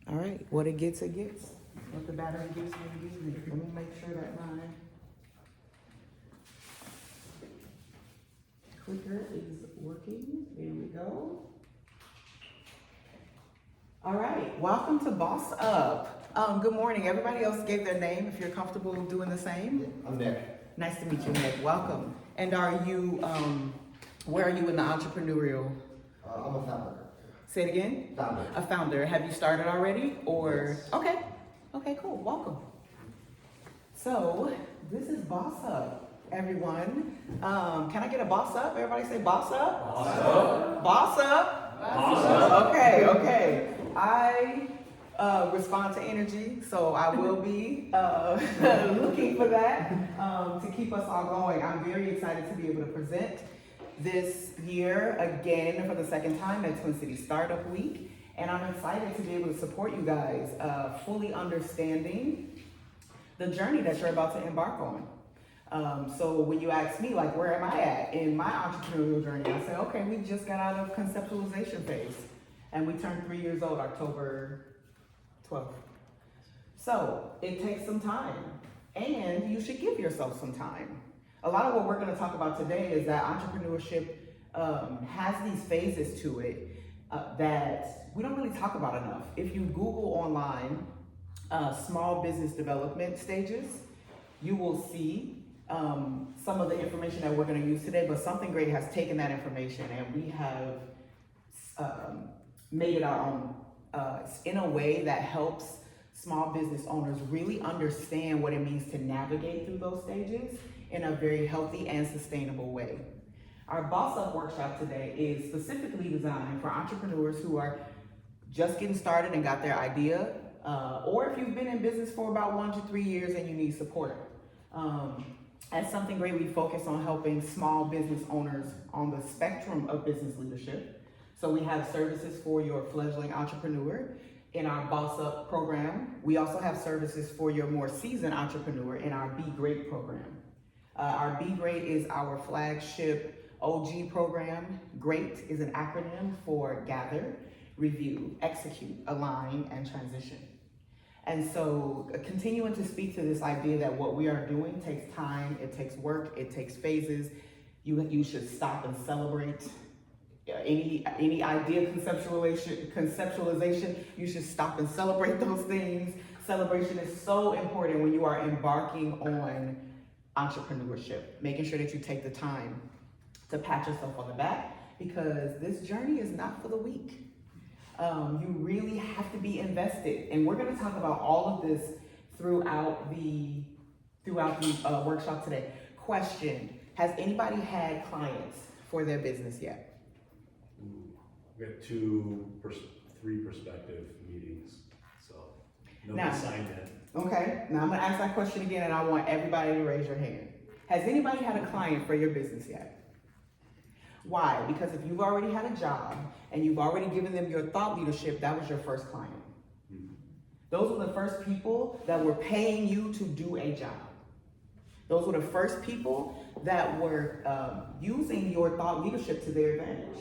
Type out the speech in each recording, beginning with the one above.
All right, what it gets, it gets. What the battery gives me, it gives me. Let me make sure that my clicker is working. There we go. All right, welcome to bossUP. Good morning. Everybody else gave their name if you're comfortable doing the same. Yeah, I'm Nick. Nice to meet you, Nick. Welcome. And are you, where are you in the entrepreneurial? I'm a founder. Say it again? Founder. A founder. Have you started already? Or Yes. Okay. Okay, cool. Welcome. So this is bossUP, everyone. Can I get a bossUp? Everybody say bossUp? Boss BossUp? Boss Okay. I respond to energy, so I will be looking for that to keep us all going. I'm very excited to be able to present this year again for the second time at Twin City Startup Week, and I'm excited to be able to support you guys, fully understanding the journey that you're about to embark on. So when you ask me, like, where am I at in my entrepreneurial journey, I say, okay, we just got out of conceptualization phase, and we turned 3 years old October 12th. So it takes some time, and you should give yourself some time. A lot of what we're going to talk about today is that entrepreneurship has these phases to it that we don't really talk about enough. If you Google online small business development stages, you will see some of the information that we're going to use today, but Something Great has taken that information and we have made it our own in a way that helps small business owners really understand what it means to navigate through those stages in a very healthy and sustainable way. Our bossUP workshop today is specifically designed for entrepreneurs who are just getting started and got their idea, or if you've been in business for about 1 to 3 years and you need support. At Something Great, we focus on helping small business owners on the spectrum of business leadership. So we have services for your fledgling entrepreneur in our bossUP program. We also have services for your more seasoned entrepreneur in our Be Great program. Our Be Great is our flagship OG program. GREAT is an acronym for gather, review, execute, align, and transition. And so continuing to speak to this idea that what we are doing takes time, it takes work, it takes phases. You should stop and celebrate any idea conceptualization, you should stop and celebrate those things. Celebration is so important when you are embarking on entrepreneurship, making sure that you take the time to pat yourself on the back, because this journey is not for the weak. You really have to be invested, and we're going to talk about all of this throughout the workshop today. Question: has anybody had clients for their business yet? We got 3 prospective meetings, so nobody Now, signed in. Okay, now I'm gonna ask that question again and I want everybody to raise your hand. Has anybody had a client for your business yet? Why? Because if you've already had a job and you've already given them your thought leadership, that was your first client. Mm-hmm. Those were the first people that were paying you to do a job. Those were the first people that were using your thought leadership to their advantage.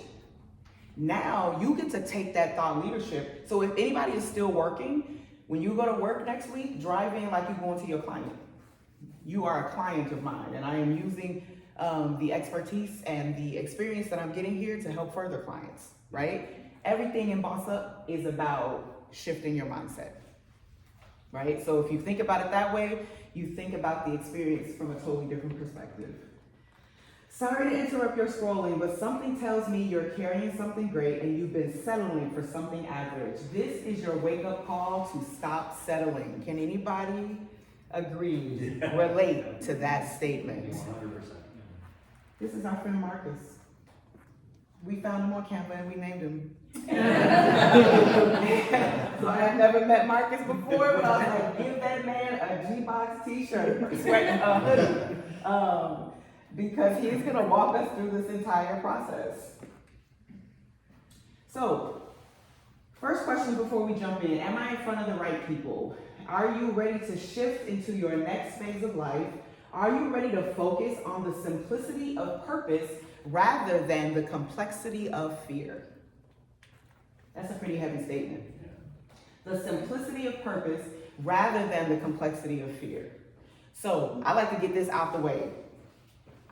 Now you get to take that thought leadership. So if anybody is still working, when you go to work next week, drive in like you're going to your client. You are a client of mine, and I am using the expertise and the experience that I'm getting here to help further clients, right? Everything in bossUP is about shifting your mindset, right? So if you think about it that way, you think about the experience from a totally different perspective. Sorry to interrupt your scrolling, but something tells me you're carrying something great and you've been settling for something average. This is your wake-up call to stop settling. Can anybody agree, relate to that statement? 100%. This is our friend Marcus. We found him on Canva and we named him. So I have never met Marcus before, but I was like, give that man a G-Box t-shirt, sweat, and a hoodie. Because he's going to walk us through this entire process. So, first question before we jump in: am I in front of the right people? Are you ready to shift into your next phase of life? Are you ready to focus on the simplicity of purpose rather than the complexity of fear? That's a pretty heavy statement. The simplicity of purpose rather than the complexity of fear. So I like to get this out the way.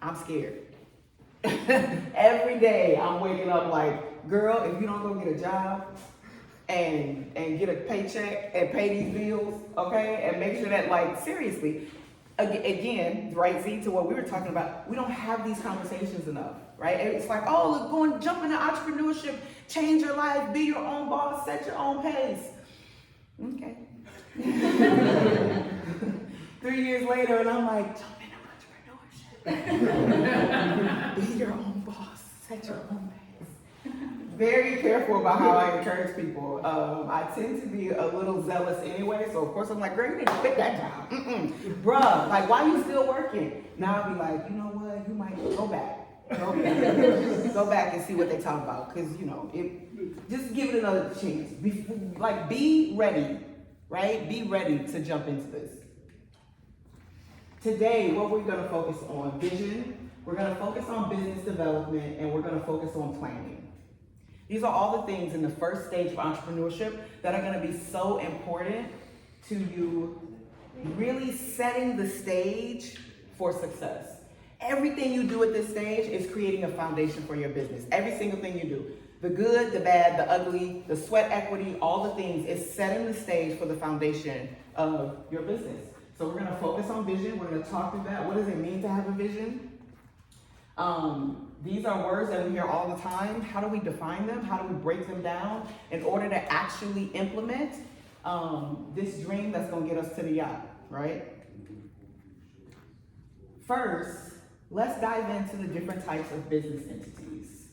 I'm scared. Every day I'm waking up like, girl, if you don't go get a job and get a paycheck and pay these bills, okay, and make sure that, like, seriously, again, right, Z, to what we were talking about, we don't have these conversations enough, right? It's like, oh, look, go and jump into entrepreneurship, change your life, be your own boss, set your own pace. Okay. 3 years later, and I'm like, jump into entrepreneurship. Be your own boss, set your own pace. Very careful about how I encourage people. I tend to be a little zealous anyway, so of course I'm like, girl, you need to quit that job. Bruh, like, why you still working? Now I'll be like, you know what, you might go back. Go back and see what they talk about, because, you know, just give it another chance. Be ready, right? Be ready to jump into this. Today, what we're going to focus on, vision, we're going to focus on business development, and we're going to focus on planning. These are all the things in the first stage of entrepreneurship that are going to be so important to you really setting the stage for success. Everything you do at this stage is creating a foundation for your business. Every single thing you do. The good, the bad, the ugly, the sweat equity, all the things is setting the stage for the foundation of your business. So we're going to focus on vision. We're going to talk through that. What does it mean to have a vision? These are words that we hear all the time. How do we define them? How do we break them down in order to actually implement this dream that's going to get us to the yacht, right? First, let's dive into the different types of business entities.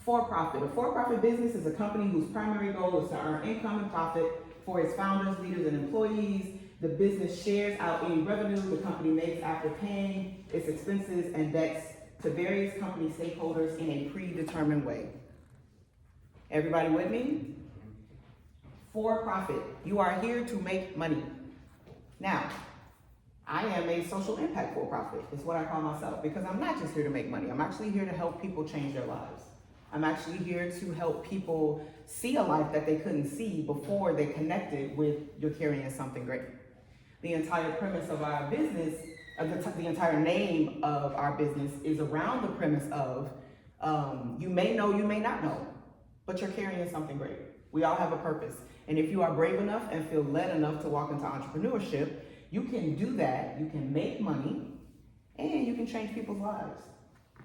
For-profit. A for-profit business is a company whose primary goal is to earn income and profit for its founders, leaders, and employees. The business shares out any revenue the company makes after paying its expenses and debts to various company stakeholders in a predetermined way. Everybody with me? For-profit. You are here to make money. Now, I am a social impact for-profit, is what I call myself, because I'm not just here to make money. I'm actually here to help people change their lives. I'm actually here to help people see a life that they couldn't see before they connected with You're Carrying Something Great. The entire premise of our business, the entire name of our business is around the premise of you may know, you may not know, but you're carrying something great. We all have a purpose. And if you are brave enough and feel led enough to walk into entrepreneurship, you can do that, you can make money, and you can change people's lives.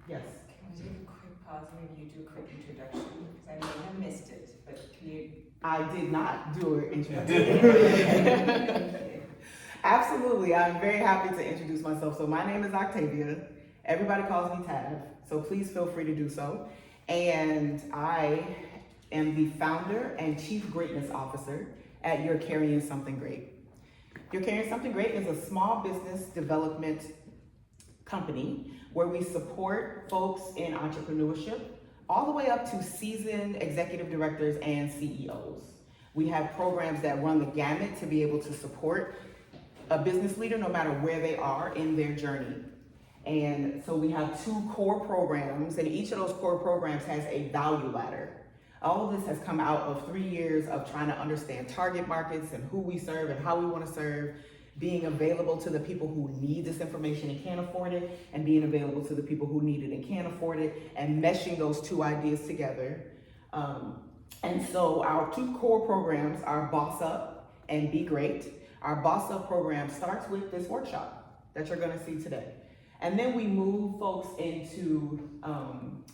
Yes? Can we do a quick pause and you do a quick introduction? Because I may have missed it, but can you? I did not do an introduction. Absolutely, I'm very happy to introduce myself. So my name is Octavia. Everybody calls me Tav, so please feel free to do so. And I am the founder and chief greatness officer at You're Carrying Something Great. You're Carrying Something Great is a small business development company where we support folks in entrepreneurship all the way up to seasoned executive directors and CEOs. We have programs that run the gamut to be able to support a business leader no matter where they are in their journey. And so we have 2 core programs, and each of those core programs has a value ladder. All of this has come out of 3 years of trying to understand target markets and who we serve and how we want to serve, being available to the people who need this information and can't afford it, and being available to the people who need it and can't afford it, and meshing those 2 ideas together. And so our 2 core programs are bossUP and Be Great. Our bossUP program starts with this workshop that you're going to see today. And then we move folks into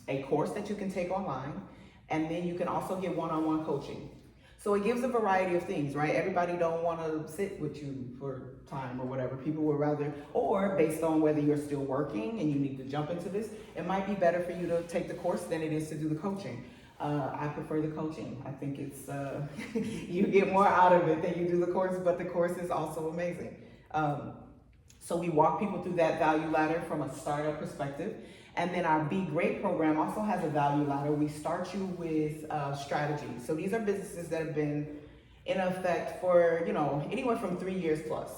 a course that you can take online, and then you can also get one-on-one coaching. So it gives a variety of things, right? Everybody don't want to sit with you for time or whatever. People would rather, or based on whether you're still working and you need to jump into this, it might be better for you to take the course than it is to do the coaching. I prefer the coaching. I think it's, you get more out of it than you do the course, but the course is also amazing. So we walk people through that value ladder from a startup perspective. And then our Be Great program also has a value ladder. We start you with strategy. So these are businesses that have been in effect for, anywhere from 3 years plus.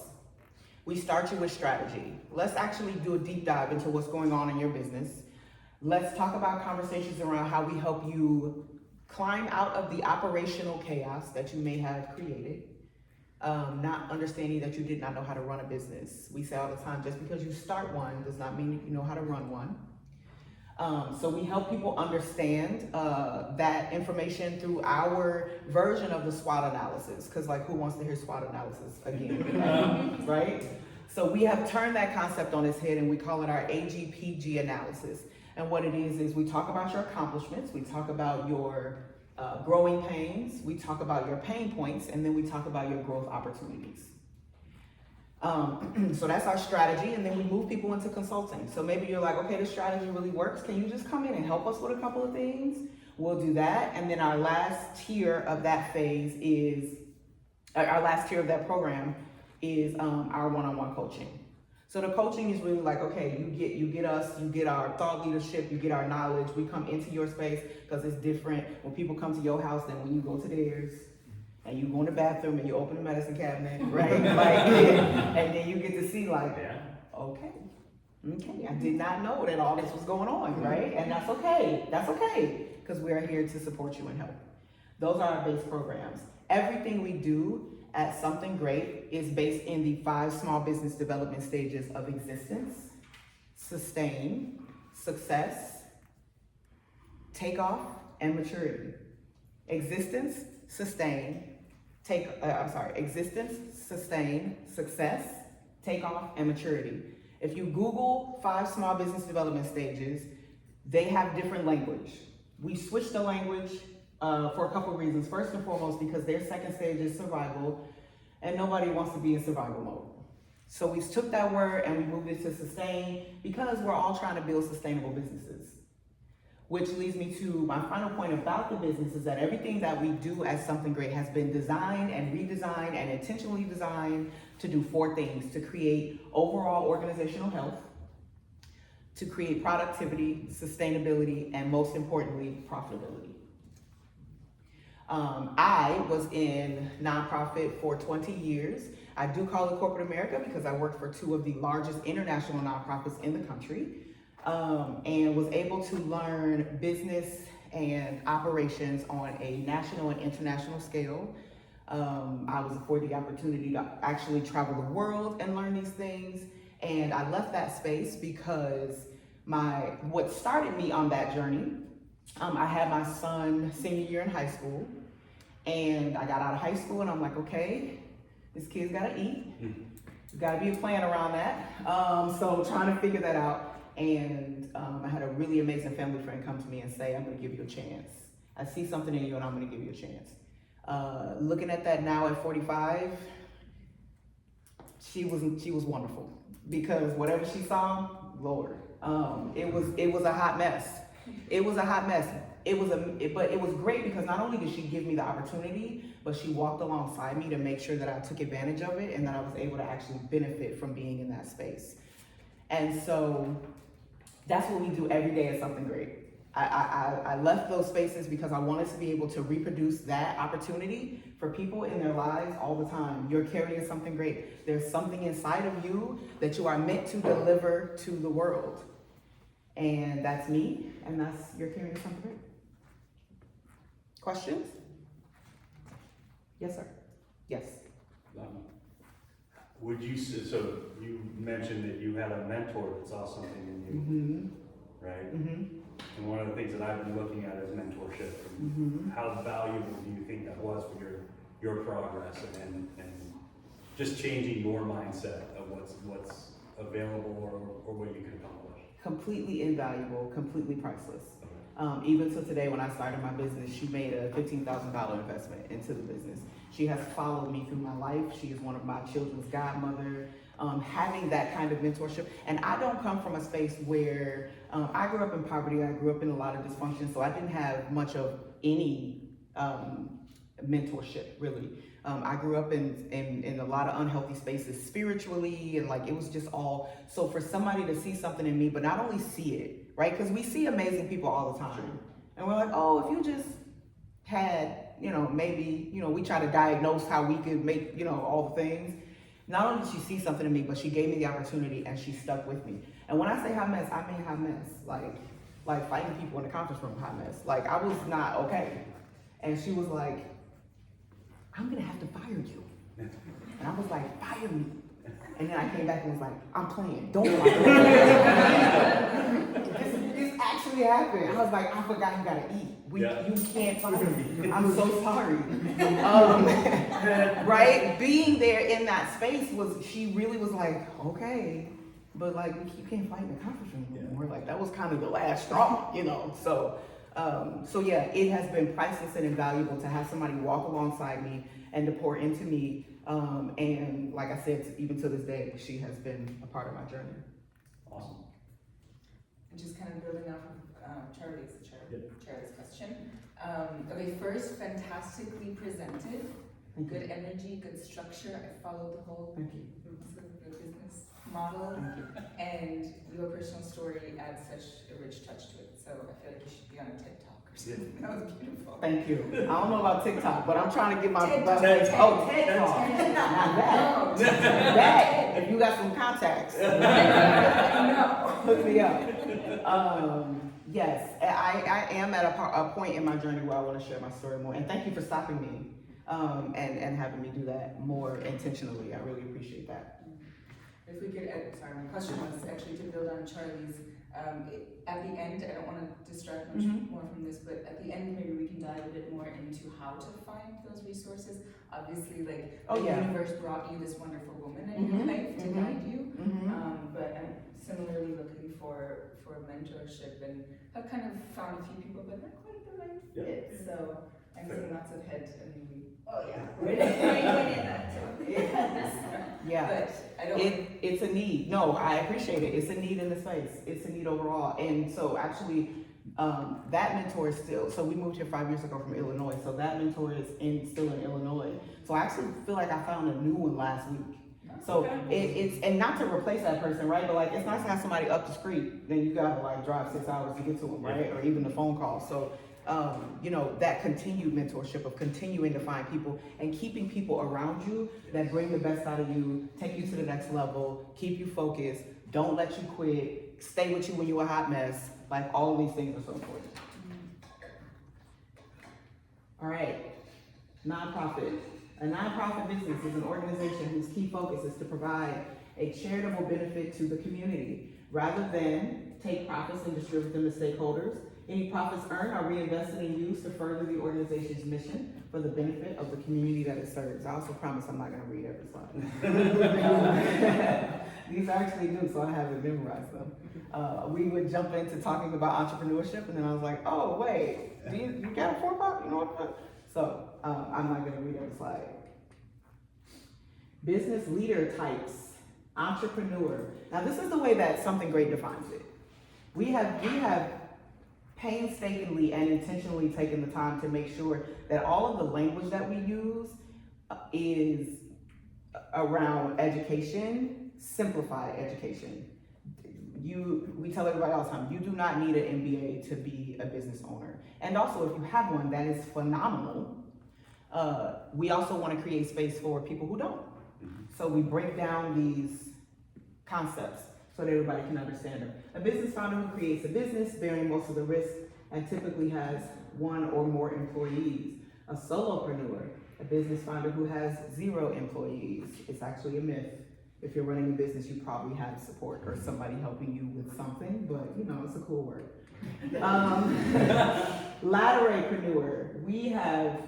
We start you with strategy. Let's actually do a deep dive into what's going on in your business. Let's talk about conversations around how we help you climb out of the operational chaos that you may have created, not understanding that you did not know how to run a business. We say all the time, just because you start one does not mean that you know how to run one. So we help people understand that information through our version of the SWOT analysis, because like who wants to hear SWOT analysis again, right? So we have turned that concept on its head and we call it our AGPG analysis. And what it is we talk about your accomplishments, we talk about your growing pains, we talk about your pain points, and then we talk about your growth opportunities. So that's our strategy, and then we move people into consulting. So maybe you're like, okay, this strategy really works. Can you just come in and help us with a couple of things? We'll do that. And then our last tier of that phase is, our last tier of that program is our one-on-one coaching. So the coaching is really like, okay, you get us, you get our thought leadership, you get our knowledge. We come into your space because it's different when people come to your house than when you go to theirs. And you go in the bathroom and you open the medicine cabinet, right? And then you get to see like, okay, I did not know that all this was going on, right? And that's okay, because we're here to support you and help. Those are our base programs. Everything we do at Something Great is based in the 5 small business development stages of existence, sustain, success, takeoff, and maturity. Existence, sustain, existence, sustain, success, takeoff, and maturity. If you Google 5 small business development stages, they have different language. We switched the language for a couple of reasons. First and foremost, because their second stage is survival, and nobody wants to be in survival mode. So we took that word and we moved it to sustain because we're all trying to build sustainable businesses. Which leads me to my final point about the business is that everything that we do at Something Great has been designed and redesigned and intentionally designed to do 4 things: to create overall organizational health, to create productivity, sustainability, and most importantly, profitability. I was in nonprofit for 20 years. I do call it corporate America because I worked for 2 of the largest international nonprofits in the country. And was able to learn business and operations on a national and international scale. I was afforded the opportunity to actually travel the world and learn these things. And I left that space because what started me on that journey, I had my son senior year in high school, and I got out of high school and I'm like, okay, this kid's gotta eat. There's gotta be a plan around that. So trying to figure that out. And I had a really amazing family friend come to me and say, I'm gonna give you a chance. I see something in you and I'm gonna give you a chance. Looking at that now at 45, she was wonderful because whatever she saw, Lord, it was a hot mess. It was a hot mess. But it was great because not only did she give me the opportunity, but she walked alongside me to make sure that I took advantage of it and that I was able to actually benefit from being in that space. And so that's what we do every day at Something Great. I left those spaces because I wanted to be able to reproduce that opportunity for people in their lives all the time. You're carrying something great. There's something inside of you that you are meant to deliver to the world. And that's me, and you're carrying something great. Questions? Yes, sir. Yes. Would you, so you mentioned that you had a mentor that saw something in you, right? And one of the things that I've been looking at is mentorship. And how valuable do you think that was for your progress and just changing your mindset of what's available or what you can accomplish? Completely invaluable, completely priceless. Even till today, when I started my business, she made a $15,000 investment into the business. She has followed me through my life. She is one of my children's godmother. Having that kind of mentorship. And I don't come from a space where I grew up in poverty. I grew up in a lot of dysfunction, so I didn't have much of any mentorship, really. I grew up in a lot of unhealthy spaces spiritually, and like it was just all, so for somebody to see something in me, but not only see it, right? Because we see amazing people all the time. And we're like, oh, if you just had, maybe, we try to diagnose how we could make, all the things. Not only did she see something in me, but she gave me the opportunity and she stuck with me. And when I say hot mess, I mean hot mess. Like fighting people in the conference room, hot mess. Like I was not okay. And she was like, I'm gonna have to fire you. And I was like, fire me. And then I came back and was like, I'm playing, don't fire me. This actually happened. I was like, I forgot you gotta eat. You can't fire me. I'm so sorry. Right? Being there in that space she really was like, okay, but like, you can't fight in the conference room anymore. Like, that was kind of the last straw, you know? So yeah, it has been priceless and invaluable to have somebody walk alongside me and to pour into me. And like I said, even to this day, she has been a part of my journey. Awesome. And just kind of building off of Charlie's question. Okay, first, fantastically presented. Good energy, good structure. I followed the whole business model. And your personal story adds such a rich touch to it. So I feel like you should be on a TikTok or something. That was beautiful. Thank you. I don't know about TikTok, but I'm trying to get my TED TED Talk. Not that. That. If you got some contacts, hook me up. Yes, I am at a point in my journey where I want to share my story more. And thank you for stopping me and having me do that more intentionally. I really appreciate that. If we could, sorry, my question was actually to build on Charlie's. At the end, I don't want to distract much more from this, but at the end, maybe we can dive a bit more into how to find those resources. Obviously, like the universe brought you this wonderful woman in your life to guide you, but I'm similarly looking for mentorship and have kind of found a few people, but not quite the right fit. So I'm seeing lots of heads and maybe, Yeah, but I don't. It's a need. No, I appreciate it. It's a need in the space. It's a need overall. And so actually, that mentor is still, so we moved here 5 years ago from Illinois. So that mentor is still in Illinois. So I actually feel like I found a new one last week. So it's, and not to replace that person, right? But like, it's nice to have somebody up the street. Then you gotta like drive 6 hours to get to them, right? Or even the phone call. So, you know, that continued mentorship of continuing to find people and keeping people around you that bring the best out of you, take you to the next level, keep you focused, don't let you quit, stay with you when you're a hot mess. Like, all of these things are so important. All right, nonprofit. A nonprofit business is an organization whose key focus is to provide a charitable benefit to the community. Rather than take profits and distribute them to stakeholders, any profits earned are reinvested and used to further the organization's mission for the benefit of the community that it serves. I also promise I'm not going to read every slide. These I actually do, so I haven't memorized them. We would jump into talking about entrepreneurship, and then I was like, oh, wait, you got a 4-pop? You know what? So I'm not going to read every slide. Business leader types, entrepreneur. Now, this is the way that Something Great defines it. We have painstakingly and intentionally taken the time to make sure that all of the language that we use is around education, simplified education. We tell everybody all the time, you do not need an MBA to be a business owner. And also, if you have one, that is phenomenal. We also want to create space for people who don't. So we break down these concepts so that everybody can understand them. A business founder who creates a business bearing most of the risk and typically has 1 or more employees. A solopreneur, a business founder who has 0 employees. It's actually a myth. If you're running a business, you probably have support or somebody helping you with something, but you know, it's a cool word. Lateralpreneur, we have,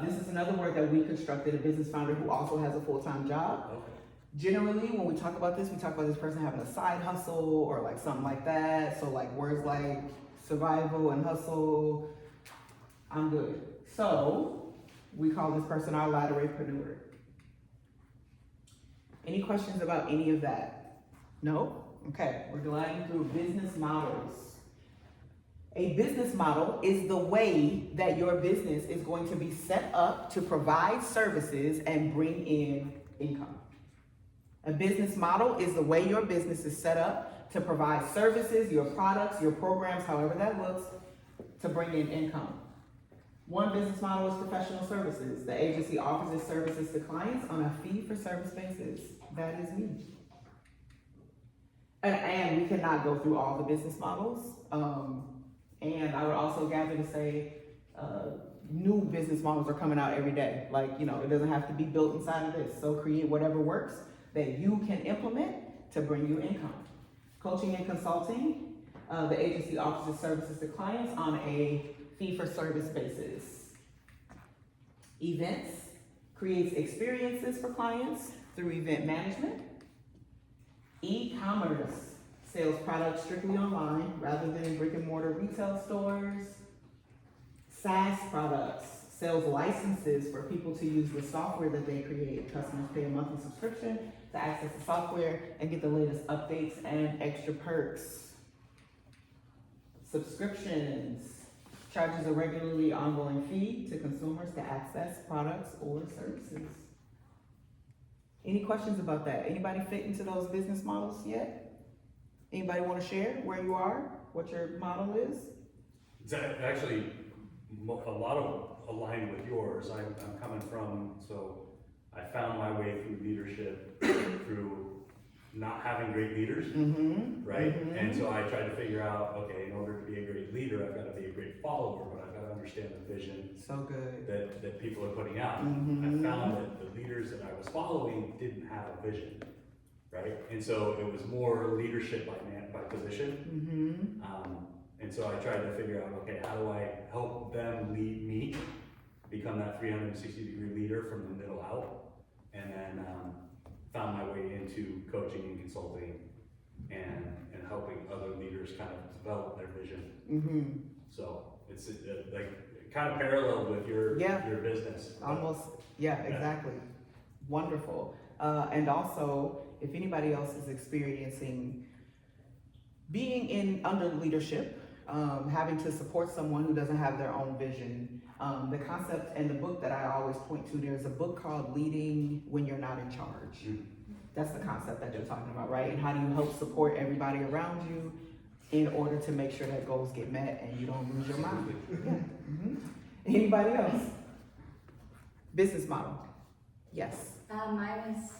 this is another word that we constructed, a business founder who also has a full-time job. Okay. Generally, when we talk about this, we talk about this person having a side hustle or like something like that. So like words like survival and hustle, I'm good. So we call this person our lateralpreneur. Any questions about any of that? No? Okay, we're gliding through business models. A business model is the way that your business is going to be set up to provide services and bring in income. A business model is the way your business is set up to provide services, your products, your programs, however that looks, to bring in income. One business model is professional services. The agency offers its services to clients on a fee-for-service basis. That is me. And we cannot go through all the business models. And I would also gather to say new business models are coming out every day. Like, you know, it doesn't have to be built inside of this. So create whatever works that you can implement to bring you income. Coaching and consulting, the agency offers services to clients on a fee-for-service basis. Events creates experiences for clients through event management. E-commerce sells products strictly online rather than in brick and mortar retail stores. SaaS products sells licenses for people to use the software that they create. Customers pay a monthly subscription to access the software and get the latest updates and extra perks. Subscriptions charges a regularly ongoing fee to consumers to access products or services. Any questions about that? Anybody fit into those business models yet? Anybody want to share where you are, what your model is? It's actually a lot of aligned with yours. I'm coming from, so I found my way through leadership through not having great leaders, right? And so I tried to figure out, okay, in order to be a great leader, I've got to be a great follower, but I've got to understand the vision So good. that people are putting out. I found that the leaders that I was following didn't have a vision, right? And so it was more leadership by position. And so I tried to figure out, okay, how do I help them lead me, become that 360-degree leader from the middle out, and then found my way into coaching and consulting and helping other leaders kind of develop their vision. So it's like kind of paralleled with your business. Almost, exactly. Wonderful. And also, if anybody else is experiencing being under leadership, having to support someone who doesn't have their own vision, the concept and the book that I always point to, there's a book called Leading When You're Not in Charge. That's the concept that they're talking about, right? And how do you help support everybody around you in order to make sure that goals get met and you don't lose your mind? Anybody else? Business model? Yes. Mine is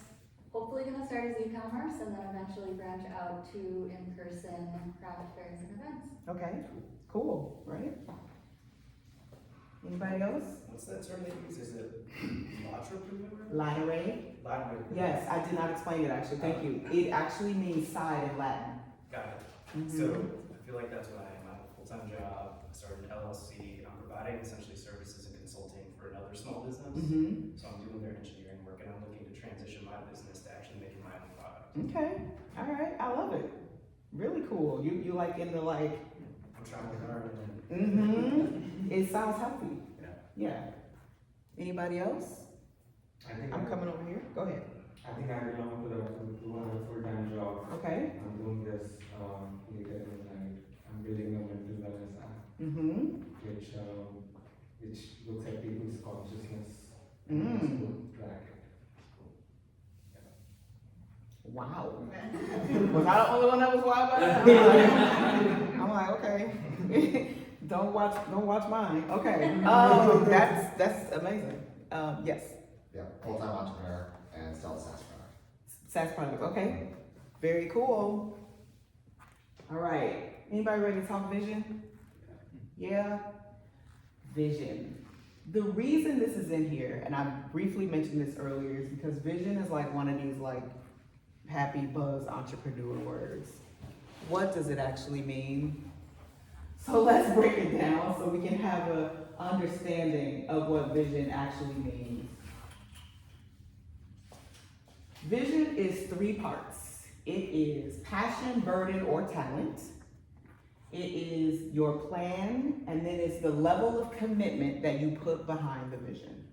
hopefully going to start as e-commerce and then eventually branch out to in-person craft fairs and events. Okay, cool, right? Anybody else? What's that term they use? Is it entrepreneur? Lateral. Lateral. Yes, I did not explain it actually, thank you. It actually means side in Latin. Got it. So I feel like that's what I am. I have a full-time job. I started an LLC. I'm providing essentially services and consulting for another small business. So I'm doing their engineering work and I'm looking to transition my business to actually making my own product. Okay, all right, I love it. Really cool. You like into like. I'm trying to learn and It sounds healthy. Yeah. Anybody else? I'm I coming over here. Go ahead. think I belong to a full-time job. Okay. I'm doing this later in the night. I'm building a mental wellness app, which looks at people's consciousness and is to track it. Wow. Was I the only one that was wild by that? I'm like, okay. Don't watch mine. Okay. That's amazing. Yes. Yeah, full-time entrepreneur and still a SaaS product. SaaS product. Okay. Very cool. All right. Anybody ready to talk vision? Yeah. Vision. The reason this is in here, and I briefly mentioned this earlier, is because vision is like one of these like happy buzz entrepreneur words. What does it actually mean? So let's break it down so we can have an understanding of what vision actually means. Vision is 3 parts. It is passion, burden, or talent. It is your plan, and then it's the level of commitment that you put behind the vision.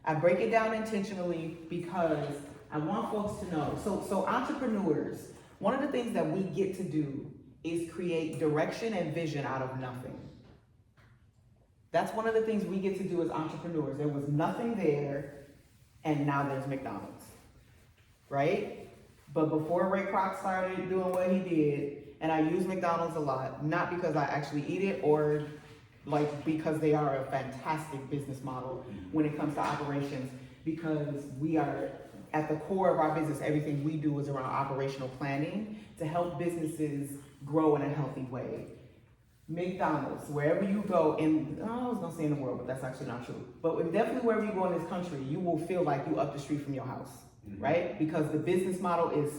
I break it down intentionally because I want folks to know. So entrepreneurs, one of the things that we get to do is create direction and vision out of nothing. That's one of the things we get to do as entrepreneurs. There was nothing there, and now there's McDonald's, right? But before Ray Kroc started doing what he did, and I use McDonald's a lot, not because I actually eat it or like because they are a fantastic business model when it comes to operations, because we are at the core of our business, everything we do is around operational planning to help businesses grow in a healthy way. McDonald's, wherever you go I was gonna say in the world, but that's actually not true. But definitely wherever you go in this country, you will feel like you up the street from your house, right? Because the business model is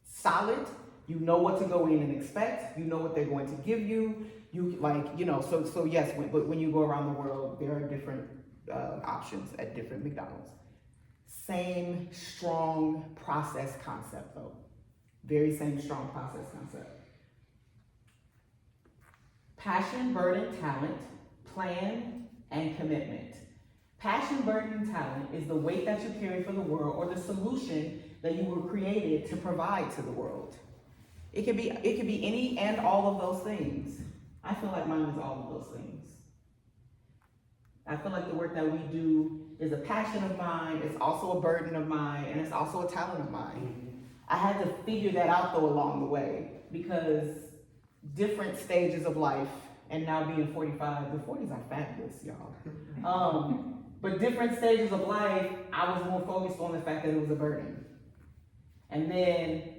solid. You know what to go in and expect. You know what they're going to give you. You so yes, but when you go around the world, there are different options at different McDonald's. Same strong process concept though. Very same strong process concept. Passion, burden, talent, plan, and commitment. Passion, burden, and talent is the weight that you carry for the world or the solution that you were created to provide to the world. It could be any and all of those things. I feel like mine is all of those things. I feel like the work that we do is a passion of mine, it's also a burden of mine, and it's also a talent of mine. I had to figure that out though along the way, because different stages of life, and now being 45, the 40s are fabulous, y'all. But different stages of life, I was more focused on the fact that it was a burden. And then,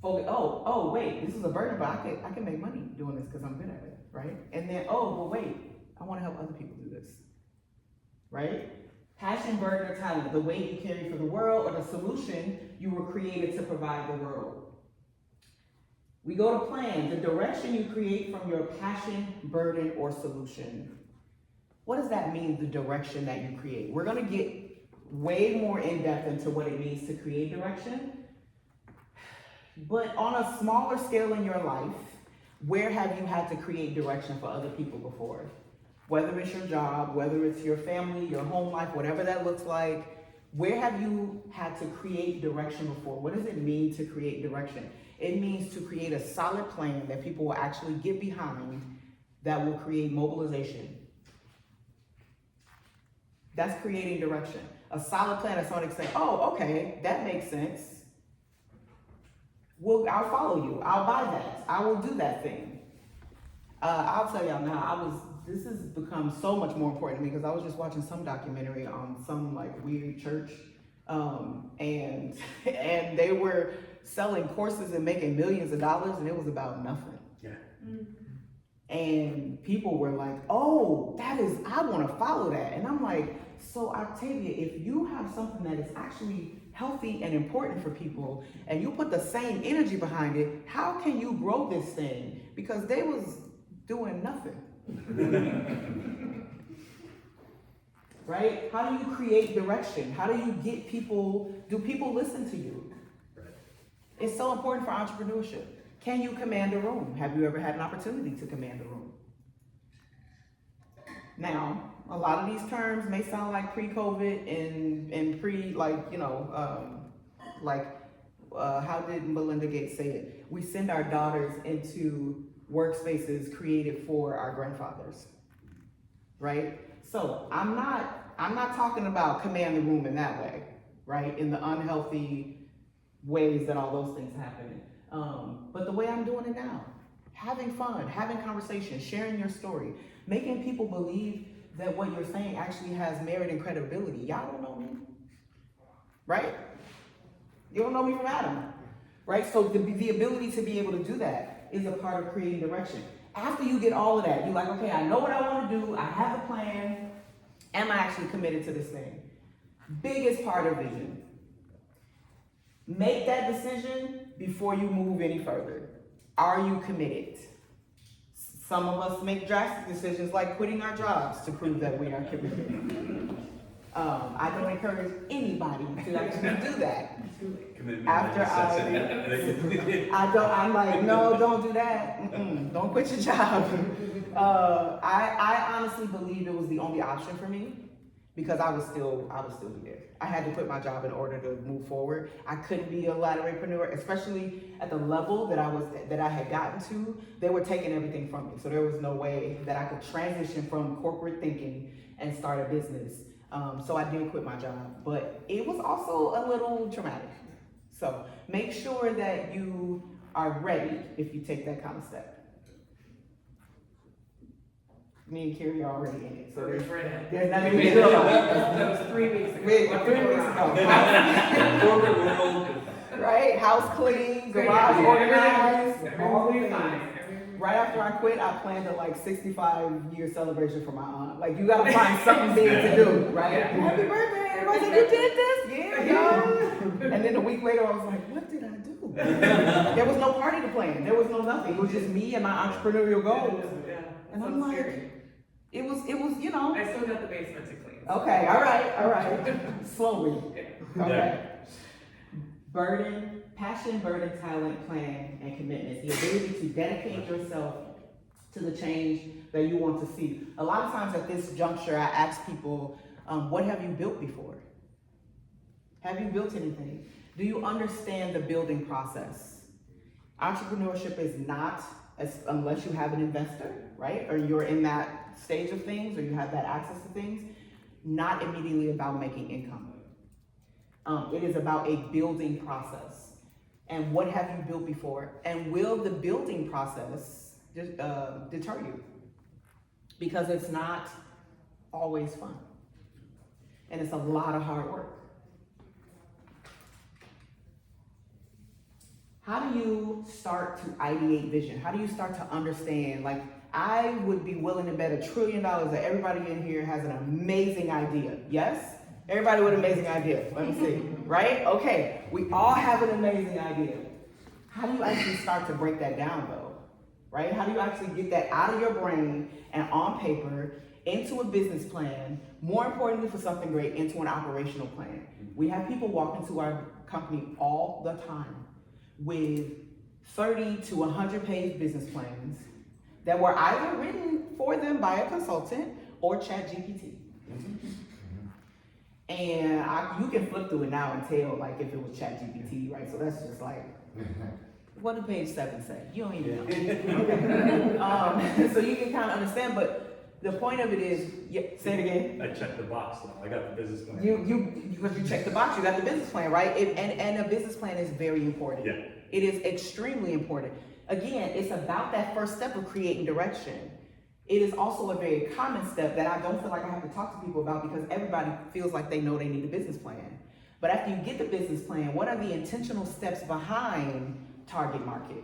wait, this is a burden, but I can make money doing this because I'm good at it, right? And then, wait, I want to help other people do this, right? Passion, burden, or talent, the weight you carry for the world or the solution you were created to provide the world. We go to plan, the direction you create from your passion, burden, or solution. What does that mean, the direction that you create? We're gonna get way more in depth into what it means to create direction. But on a smaller scale in your life, where have you had to create direction for other people before? Whether it's your job, whether it's your family, your home life, whatever that looks like, where have you had to create direction before? What does it mean to create direction? It means to create a solid plan that people will actually get behind that will create mobilization. That's creating direction. A solid plan that someone can say, okay, that makes sense. Well, I'll follow you. I'll buy that. I will do that thing. I'll tell y'all now, this has become so much more important to me because I was just watching some documentary on some like weird church, and they were selling courses and making millions of dollars, and it was about nothing. Yeah. And people were like, I want to follow that. And I'm like, so Octavia, if you have something that is actually healthy and important for people, and you put the same energy behind it, how can you grow this thing? Because they was doing nothing. Right? How do you create direction? How do you get do people listen to you? Right. It's so important for entrepreneurship. Can you command a room? Have you ever had an opportunity to command a room? Now, a lot of these terms may sound like pre-COVID and how did Melinda Gates say it? We send our daughters into workspaces created for our grandfathers, right? So I'm not talking about command the room in that way, right? In the unhealthy ways that all those things happen. But the way I'm doing it now, having fun, having conversations, sharing your story, making people believe that what you're saying actually has merit and credibility. Y'all don't know me, right? You don't know me from Adam, right? So the ability to be able to do that is a part of creating direction. After you get all of that, you're like, okay, I know what I want to do. I have a plan. Am I actually committed to this thing? Biggest part of vision. Make that decision before you move any further. Are you committed? Some of us make drastic decisions like quitting our jobs to prove that we are committed. I don't encourage anybody to actually do that. Commitment. After I'm like, no, don't do that. Don't quit your job. I honestly believe it was the only option for me because I was still be there. I had to quit my job in order to move forward. I couldn't be a entrepreneur, especially at the level that I had gotten to. They were taking everything from me, so there was no way that I could transition from corporate thinking and start a business. So I did quit my job, but it was also a little traumatic. So make sure that you are ready if you take that kind of step. Me and Carrie are already in it, so there's nothing to do about it. That was 3 weeks ago. 3 weeks ago. Corporate world. Right? House clean, garage organized, all the things. Right after I quit, I planned a like 65-year celebration for my aunt. Like, you gotta find something big to do, right? Yeah. Happy birthday! Everybody said, you did this? Yeah, yo. And then a week later, I was like, what did I do? There was no party to plan. There was no nothing. It was just me and my entrepreneurial goals. Yeah. And I'm like, it was, you know. I still got the basement to clean. Okay, all right. Slowly. Okay. Passion, burden, talent, plan, and commitments. The ability to dedicate yourself to the change that you want to see. A lot of times at this juncture, I ask people, what have you built before? Have you built anything? Do you understand the building process? Entrepreneurship is not, unless you have an investor, right? Or you're in that stage of things, or you have that access to things, not immediately about making income. It is about a building process. And what have you built before? And will the building process deter you? Because it's not always fun. And it's a lot of hard work. How do you start to ideate vision? How do you start to understand? Like, I would be willing to bet $1 trillion that everybody in here has an amazing idea. Yes? Everybody with an amazing idea. Let me see. Right? Okay. We all have an amazing idea. How do you actually start to break that down, though? Right? How do you actually get that out of your brain and on paper into a business plan? More importantly, for something great, into an operational plan. We have people walk into our company all the time with 30 to 100 page business plans that were either written for them by a consultant or ChatGPT. And you can flip through it now and tell, like, if it was ChatGPT, right? So that's just like, what did page 7 say? You don't even know. So you can kind of understand, but the point of it is, say it again. I checked the box now. I got the business plan. Because you checked the box, you got the business plan, right? And a business plan is very important. Yeah. It is extremely important. Again, it's about that first step of creating direction. It is also a very common step that I don't feel like I have to talk to people about because everybody feels like they know they need a business plan. But after you get the business plan, what are the intentional steps behind target market,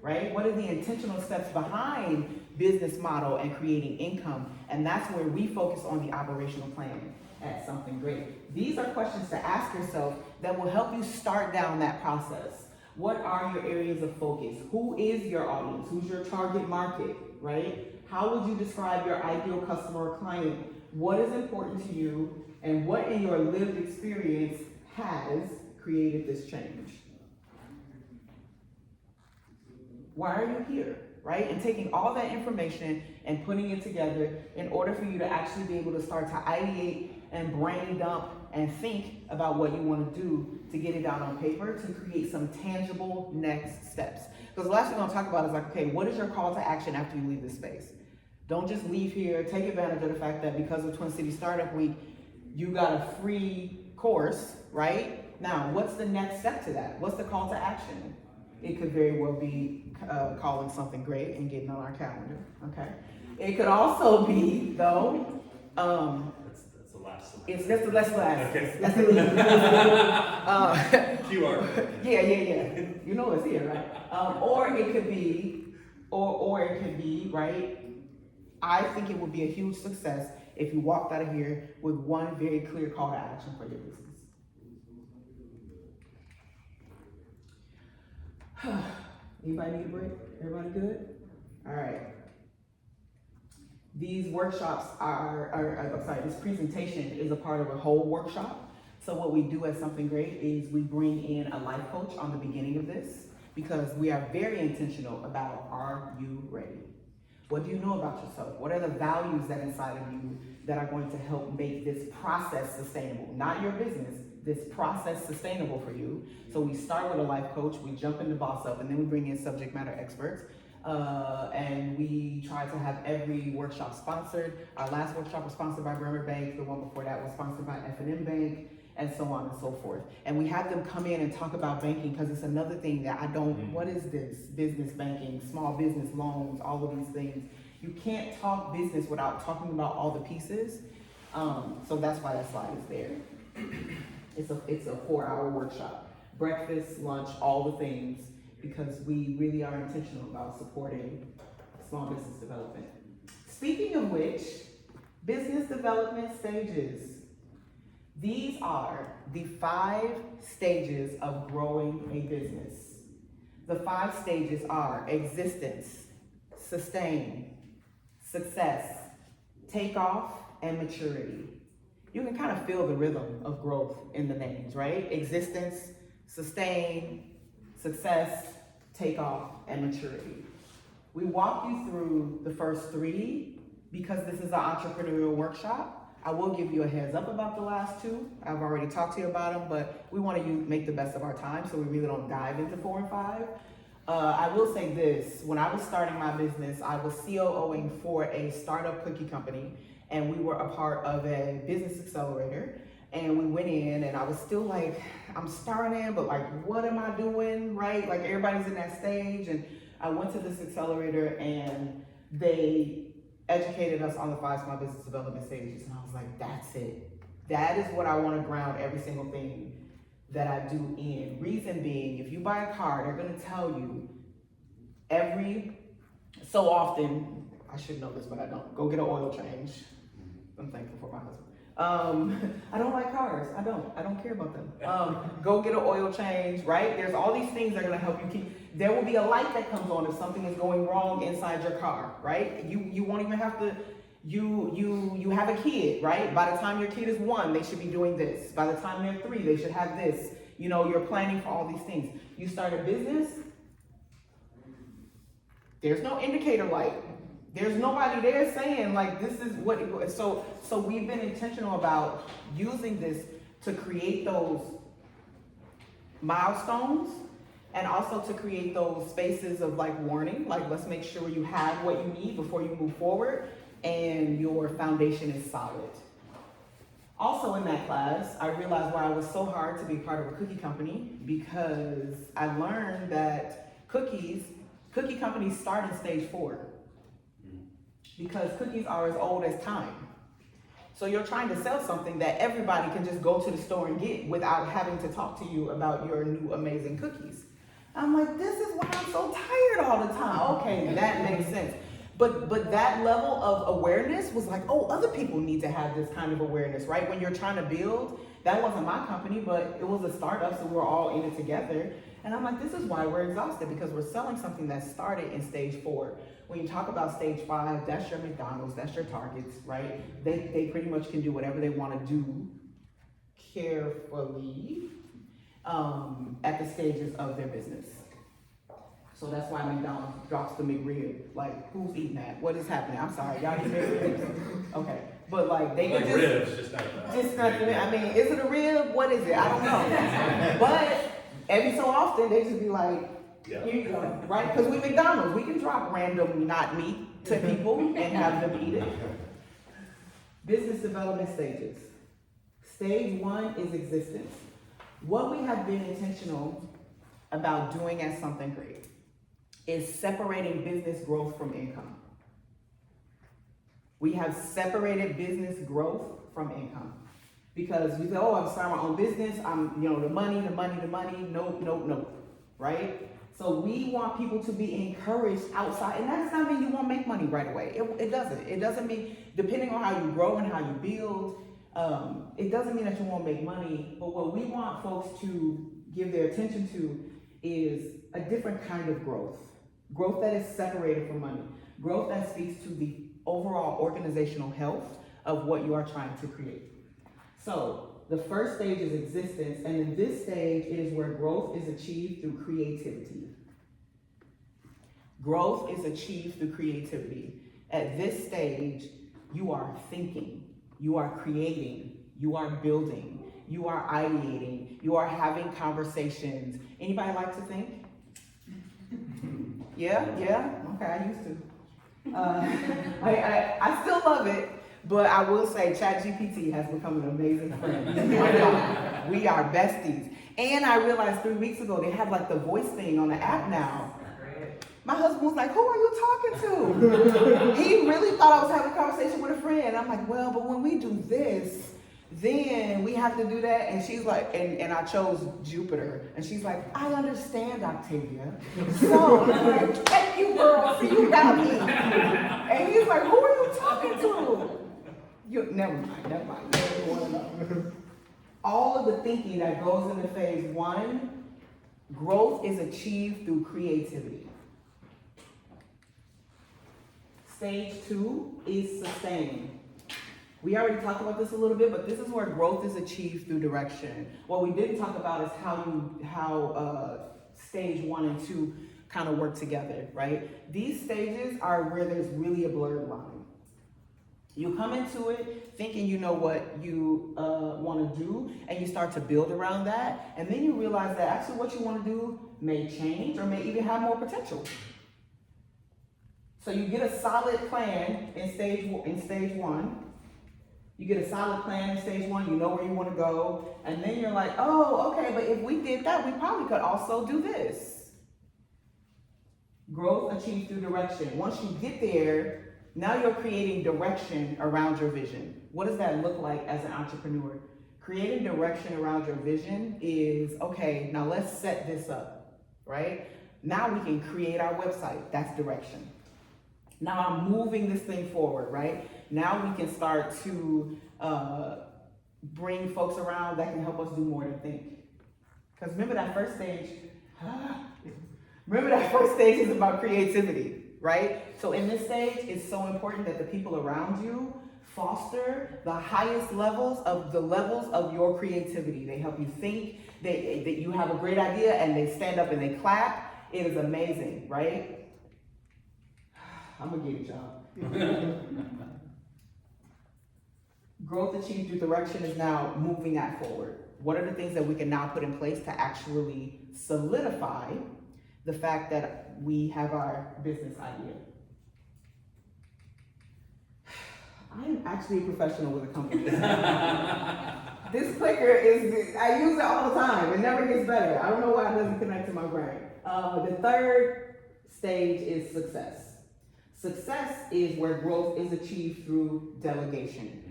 right? What are the intentional steps behind business model and creating income? And that's where we focus on the operational plan at Something Great. These are questions to ask yourself that will help you start down that process. What are your areas of focus? Who is your audience? Who's your target market, right? How would you describe your ideal customer or client? What is important to you? And what in your lived experience has created this change? Why are you here, right? And taking all that information and putting it together in order for you to actually be able to start to ideate and brain dump and think about what you want to do to get it down on paper to create some tangible next steps. Because the last thing I'm going to talk about is like, okay, what is your call to action after you leave this space? Don't just leave here. Take advantage of the fact that because of Twin City Startup Week, you got a free course, right? Now, what's the next step to that? What's the call to action? It could very well be calling Something Great and getting on our calendar, okay? It could also be, though, That's the last slide. that's the last. Okay. That's the QR. Yeah. You know it's here, right? Or it could be, right? I think it would be a huge success if you walked out of here with one very clear call to action for your business. Anybody need a break? Everybody good? All right. These workshops this presentation is a part of a whole workshop. So what we do at Something Great is we bring in a life coach on the beginning of this because we are very intentional about, are you ready? What do you know about yourself? What are the values that inside of you that are going to help make this process sustainable? Not your business, this process sustainable for you. So we start with a life coach, we jump into bossUP, and then we bring in subject matter experts. And we try to have every workshop sponsored. Our last workshop was sponsored by Bremer Bank. The one before that was sponsored by F&M Bank, and so on and so forth. And we have them come in and talk about banking because it's another thing that what is this? Business banking, small business loans, all of these things. You can't talk business without talking about all the pieces. So that's why that slide is there. It's a 4-hour workshop. Breakfast, lunch, all the things. because we really are intentional about supporting small business development. Speaking of which, business development stages. These are the 5 stages of growing a business. The 5 stages are existence, sustain, success, takeoff, and maturity. You can kind of feel the rhythm of growth in the names, right? Existence, sustain, success, takeoff, and maturity. We walk you through the first 3 because this is an entrepreneurial workshop. I will give you a heads up about the last 2. I've already talked to you about them, but we want to make the best of our time, so we really don't dive into 4 and 5. I will say this, when I was starting my business, I was COOing for a startup cookie company, and we were a part of a business accelerator, and we went in, and I was still like, I'm starting, but like, what am I doing, right? Like, everybody's in that stage, and I went to this accelerator, and they educated us on the 5 small business development stages, and I was like, that's it. That is what I want to ground every single thing that I do in. Reason being, if you buy a car, they're going to tell you every so often, I should know this, but I don't, go get an oil change. I'm thankful for my husband. I don't like cars. I don't care about them. Go get an oil change, right? There's all these things that are going to help you keep. There will be a light that comes on if something is going wrong inside your car, right? You won't even have to. You have a kid, right? By the time your kid is 1, they should be doing this. By the time they're 3, they should have this. You know, you're planning for all these things. You start a business. There's no indicator light. There's nobody there saying like this is what it, so we've been intentional about using this to create those milestones and also to create those spaces of like warning, like let's make sure you have what you need before you move forward and your foundation is solid. Also in that class, I realized why it was so hard to be part of a cookie company, because I learned that cookie companies start in stage 4. Because cookies are as old as time. So you're trying to sell something that everybody can just go to the store and get without having to talk to you about your new amazing cookies. I'm like, this is why I'm so tired all the time. Okay, that makes sense. But that level of awareness was like, oh, other people need to have this kind of awareness, right? When you're trying to build, that wasn't my company, but it was a startup, so we're all in it together. And I'm like, this is why we're exhausted, because we're selling something that started in stage 4. When you talk about stage 5, that's your McDonald's, that's your Targets, right? They pretty much can do whatever they want to do carefully at the stages of their business. So that's why McDonald's drops the McRib. Like, who's eating that? What is happening? I'm sorry, y'all eat McRibs? Okay, but like they can like ribs, just not that. I mean, is it a rib? What is it? I don't know. But every so often they just be like, Yeah. here you go, right? Because we McDonald's, we can drop random not meat to people and have them eat it. Business development stages. Stage 1 is existence. What we have been intentional about doing at Something Great is separating business growth from income. We have separated business growth from income. Because we say, oh, I'm starting my own business, I'm, the money, nope, right? So we want people to be encouraged outside, and that does not mean you won't make money right away. It doesn't. It doesn't mean, depending on how you grow and how you build, it doesn't mean that you won't make money, but what we want folks to give their attention to is a different kind of growth. Growth that is separated from money. Growth that speaks to the overall organizational health of what you are trying to create. So the first stage is existence, and in this stage, it is where growth is achieved through creativity. Growth is achieved through creativity. At this stage, you are thinking, you are creating, you are building, you are ideating, you are having conversations. Anybody like to think? Yeah? Okay, I used to. I still love it, but I will say ChatGPT has become an amazing friend. We are besties. And I realized 3 weeks ago, they have like the voice thing on the app now. My husband was like, who are you talking to? He really thought I was having a conversation with a friend. I'm like, well, but when we do this, then then we have to do that. And she's like, and I chose Jupiter. And she's like, I understand, Octavia. So I'm like, thank you, girl. See, you got me. And he's like, who are you talking to? Never mind. You don't wanna know. All of the thinking that goes into phase 1, growth is achieved through creativity. Stage 2 is sustaining. We already talked about this a little bit, but this is where growth is achieved through direction. What we didn't talk about is how stage 1 and 2 kind of work together, right? These stages are where there's really a blurred line. You come into it thinking you know what you want to do, and you start to build around that, and then you realize that actually what you want to do may change or may even have more potential. So you get a solid plan in stage 1. You get a solid plan in stage 1, you know where you want to go, and then you're like, oh, okay, but if we did that, we probably could also do this. Growth achieved through direction. Once you get there, now you're creating direction around your vision. What does that look like as an entrepreneur? Creating direction around your vision is, okay, now let's set this up, right? Now we can create our website. That's direction. Now I'm moving this thing forward, right? Now we can start to bring folks around that can help us do more than think. Because remember that first stage is about creativity, right? So in this stage, it's so important that the people around you foster the highest levels of your creativity. They help you think, that you have a great idea, and they stand up and they clap. It is amazing, right? I'm gonna get it, y'all. Growth achieved through direction is now moving that forward. What are the things that we can now put in place to actually solidify the fact that we have our business idea? I am actually a professional with a company. This clicker I use it all the time. It never gets better. I don't know why it doesn't connect to my brain. The third stage is success. Success is where growth is achieved through delegation.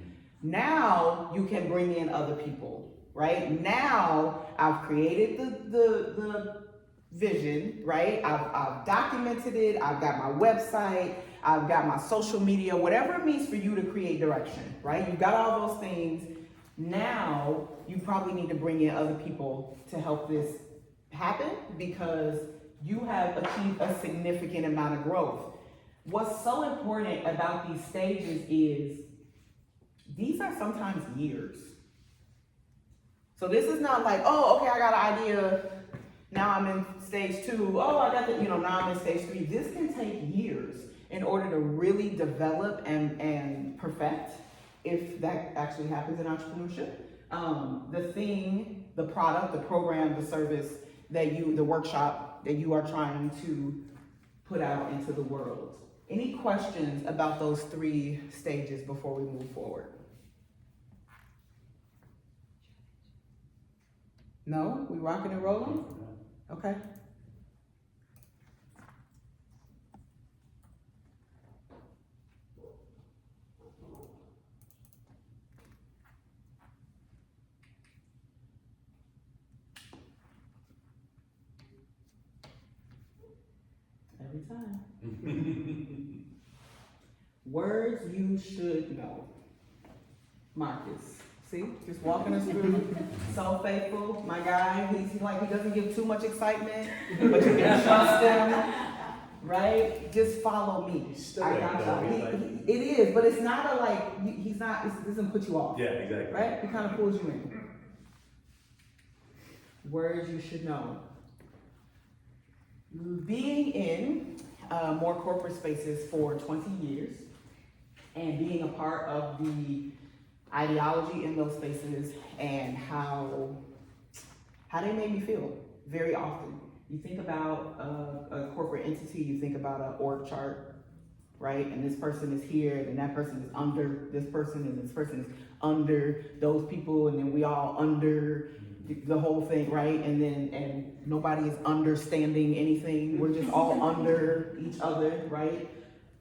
Now you can bring in other people, right? Now I've created the vision, right? I've documented it. I've got my website. I've got my social media, whatever it means for you to create direction, right? You've got all those things. Now you probably need to bring in other people to help this happen because you have achieved a significant amount of growth. What's so important about these stages is these are sometimes years. So this is not like, oh, okay, I got an idea. Now I'm in stage 2. Oh, I got now I'm in stage 3. This can take years in order to really develop and perfect, if that actually happens in entrepreneurship. The thing, the product, the program, the service the workshop that you are trying to put out into the world. Any questions about those 3 stages before we move forward? No? We rocking and rolling? Okay. Every time. Words you should know. Marcus. See, just walking us through. So faithful, my guy. He's like, he doesn't give too much excitement, but you can trust him, right? Just follow me. I got you. It is, but it's not he's not, it doesn't put you off. Yeah, exactly. Right? He kind of pulls you in. Words you should know. Being in more corporate spaces for 20 years and being a part of the ideology in those spaces and how they made me feel very often. You think about a corporate entity, you think about an org chart, right? And this person is here, and that person is under this person, and this person is under those people, and then we all under the whole thing, right? And nobody is understanding anything. We're just all under each other, right?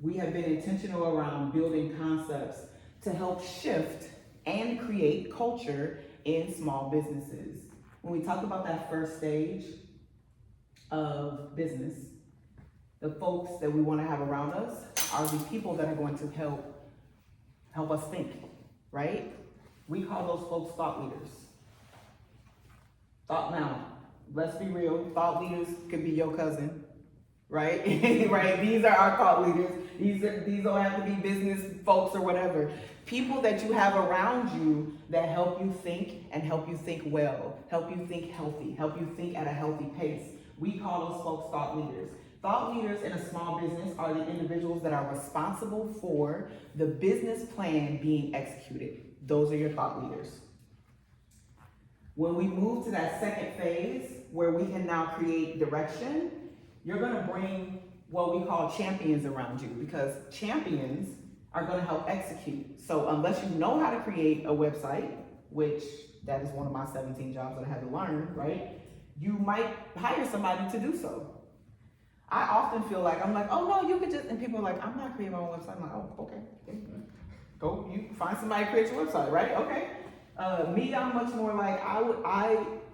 We have been intentional around building concepts to help shift and create culture in small businesses. When we talk about that first stage of business, the folks that we want to have around us are the people that are going to help us think, right? We call those folks thought leaders. Now, let's be real, thought leaders could be your cousin, right? Right? These are our thought leaders. These don't have to be business folks or whatever. People that you have around you that help you think and help you think well, help you think healthy, help you think at a healthy pace. We call those folks thought leaders. Thought leaders in a small business are the individuals that are responsible for the business plan being executed. Those are your thought leaders. When we move to that second phase, where we can now create direction, you're gonna bring what we call champions around you, because champions are gonna help execute. So unless you know how to create a website, which that is one of my 17 jobs that I had to learn, right? You might hire somebody to do so. I often feel like, I'm like, oh no, you could just, and people are like, I'm not creating my own website. I'm like, oh, okay. Go, you find somebody to create your website, right? Okay. Me, I'm much more like,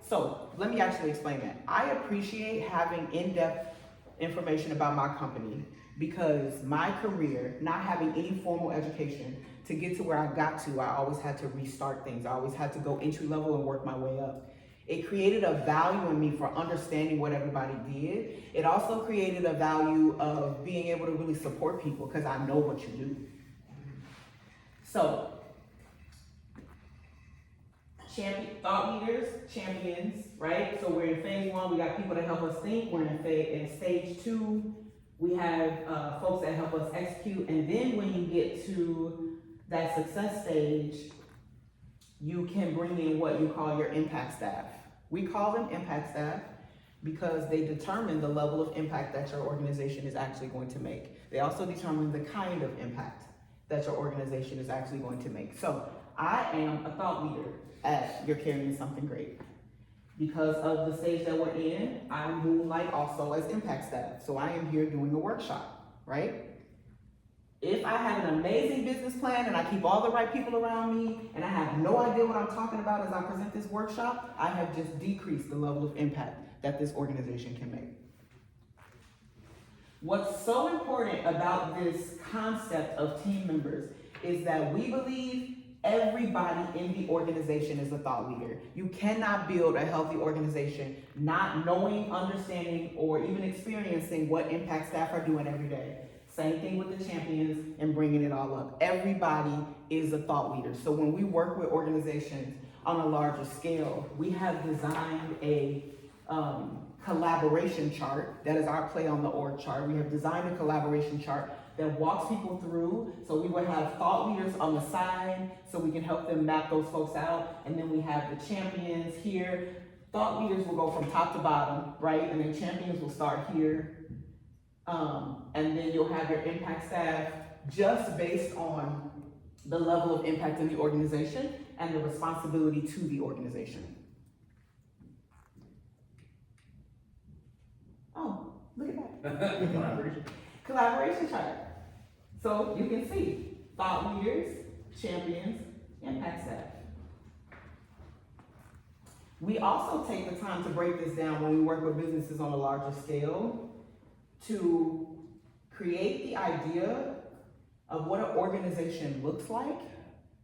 so let me actually explain that. I appreciate having in-depth information about my company because my career, not having any formal education, to get to where I got to, I always had to restart things. I always had to go entry level and work my way up. It created a value in me for understanding what everybody did. It also created a value of being able to really support people because I know what you do. So, thought leaders, champions, right? So we're in phase one, we got people that help us think. We're in stage two, we have folks that help us execute. And then when you get to that success stage, you can bring in what you call your impact staff. We call them impact staff because they determine the level of impact that your organization is actually going to make. They also determine the kind of impact that your organization is actually going to make. So I am a thought leader at You're Carrying Something Great. Because of the stage that we're in, I moonlight also as impact staff. So I am here doing a workshop, right? If I have an amazing business plan and I keep all the right people around me and I have no idea what I'm talking about as I present this workshop, I have just decreased the level of impact that this organization can make. What's so important about this concept of team members is that we believe everybody in the organization is a thought leader. You cannot build a healthy organization not knowing, understanding, or even experiencing what impact staff are doing every day. Same thing with the champions and bringing it all up. Everybody is a thought leader. So when we work with organizations on a larger scale, we have designed a collaboration chart. That is our play on the org chart. We have designed a collaboration chart that walks people through. So we would have thought leaders on the side so we can help them map those folks out. And then we have the champions here. Thought leaders will go from top to bottom, right? And then champions will start here. And then you'll have your impact staff just based on the level of impact in the organization and the responsibility to the organization. Oh, look at that. Collaboration chart. So you can see thought leaders, champions, impact staff. We also take the time to break this down when we work with businesses on a larger scale to create the idea of what an organization looks like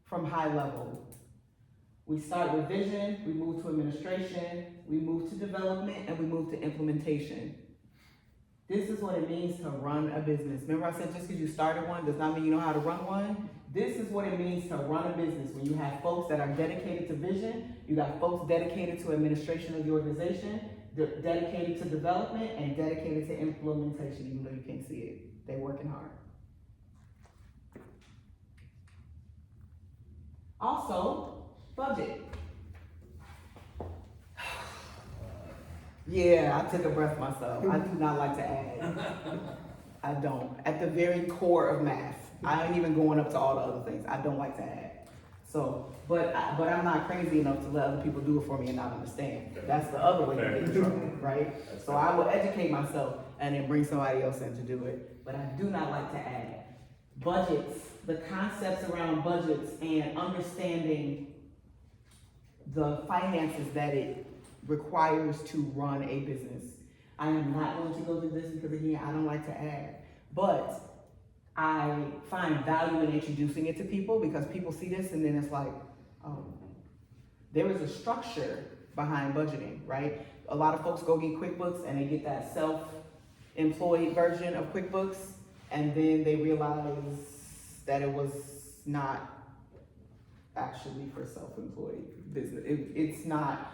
from high level. We start with vision, we move to administration, we move to development, and we move to implementation. This is what it means to run a business. Remember I said just because you started one does not mean you know how to run one? This is what it means to run a business. When you have folks that are dedicated to vision, you got folks dedicated to administration of the organization, dedicated to development, and dedicated to implementation, even though you can't see it. They're working hard. Also, budget. Yeah, I took a breath myself. I do not like to add. I don't. At the very core of math, I ain't even going up to all the other things. I don't like to add. So, but I'm not crazy enough to let other people do it for me and not understand. That's the other way to get in trouble, right? So I will educate myself and then bring somebody else in to do it. But I do not like to add. Budgets the concepts around budgets and understanding the finances that it requires to run a business. I am not going to go through this because again, I don't like to add, but I find value in introducing it to people because people see this and then it's like, oh, there is a structure behind budgeting, right? A lot of folks go get QuickBooks and they get that self-employed version of QuickBooks and then they realize that it was not actually for self-employed business. It's not,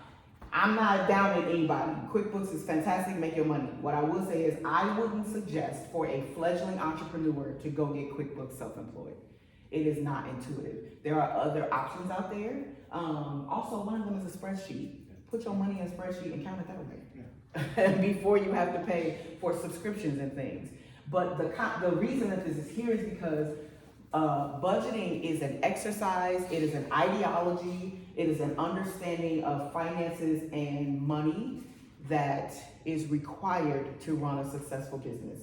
I'm not down at anybody. QuickBooks is fantastic, make your money. What I will say is I wouldn't suggest for a fledgling entrepreneur to go get QuickBooks self-employed. It is not intuitive. There are other options out there. Also, one of them is a spreadsheet. Put your money in a spreadsheet and count it that way before you have to pay for subscriptions and things. But the reason that this is here is because budgeting is an exercise, it is an ideology, it is an understanding of finances and money that is required to run a successful business.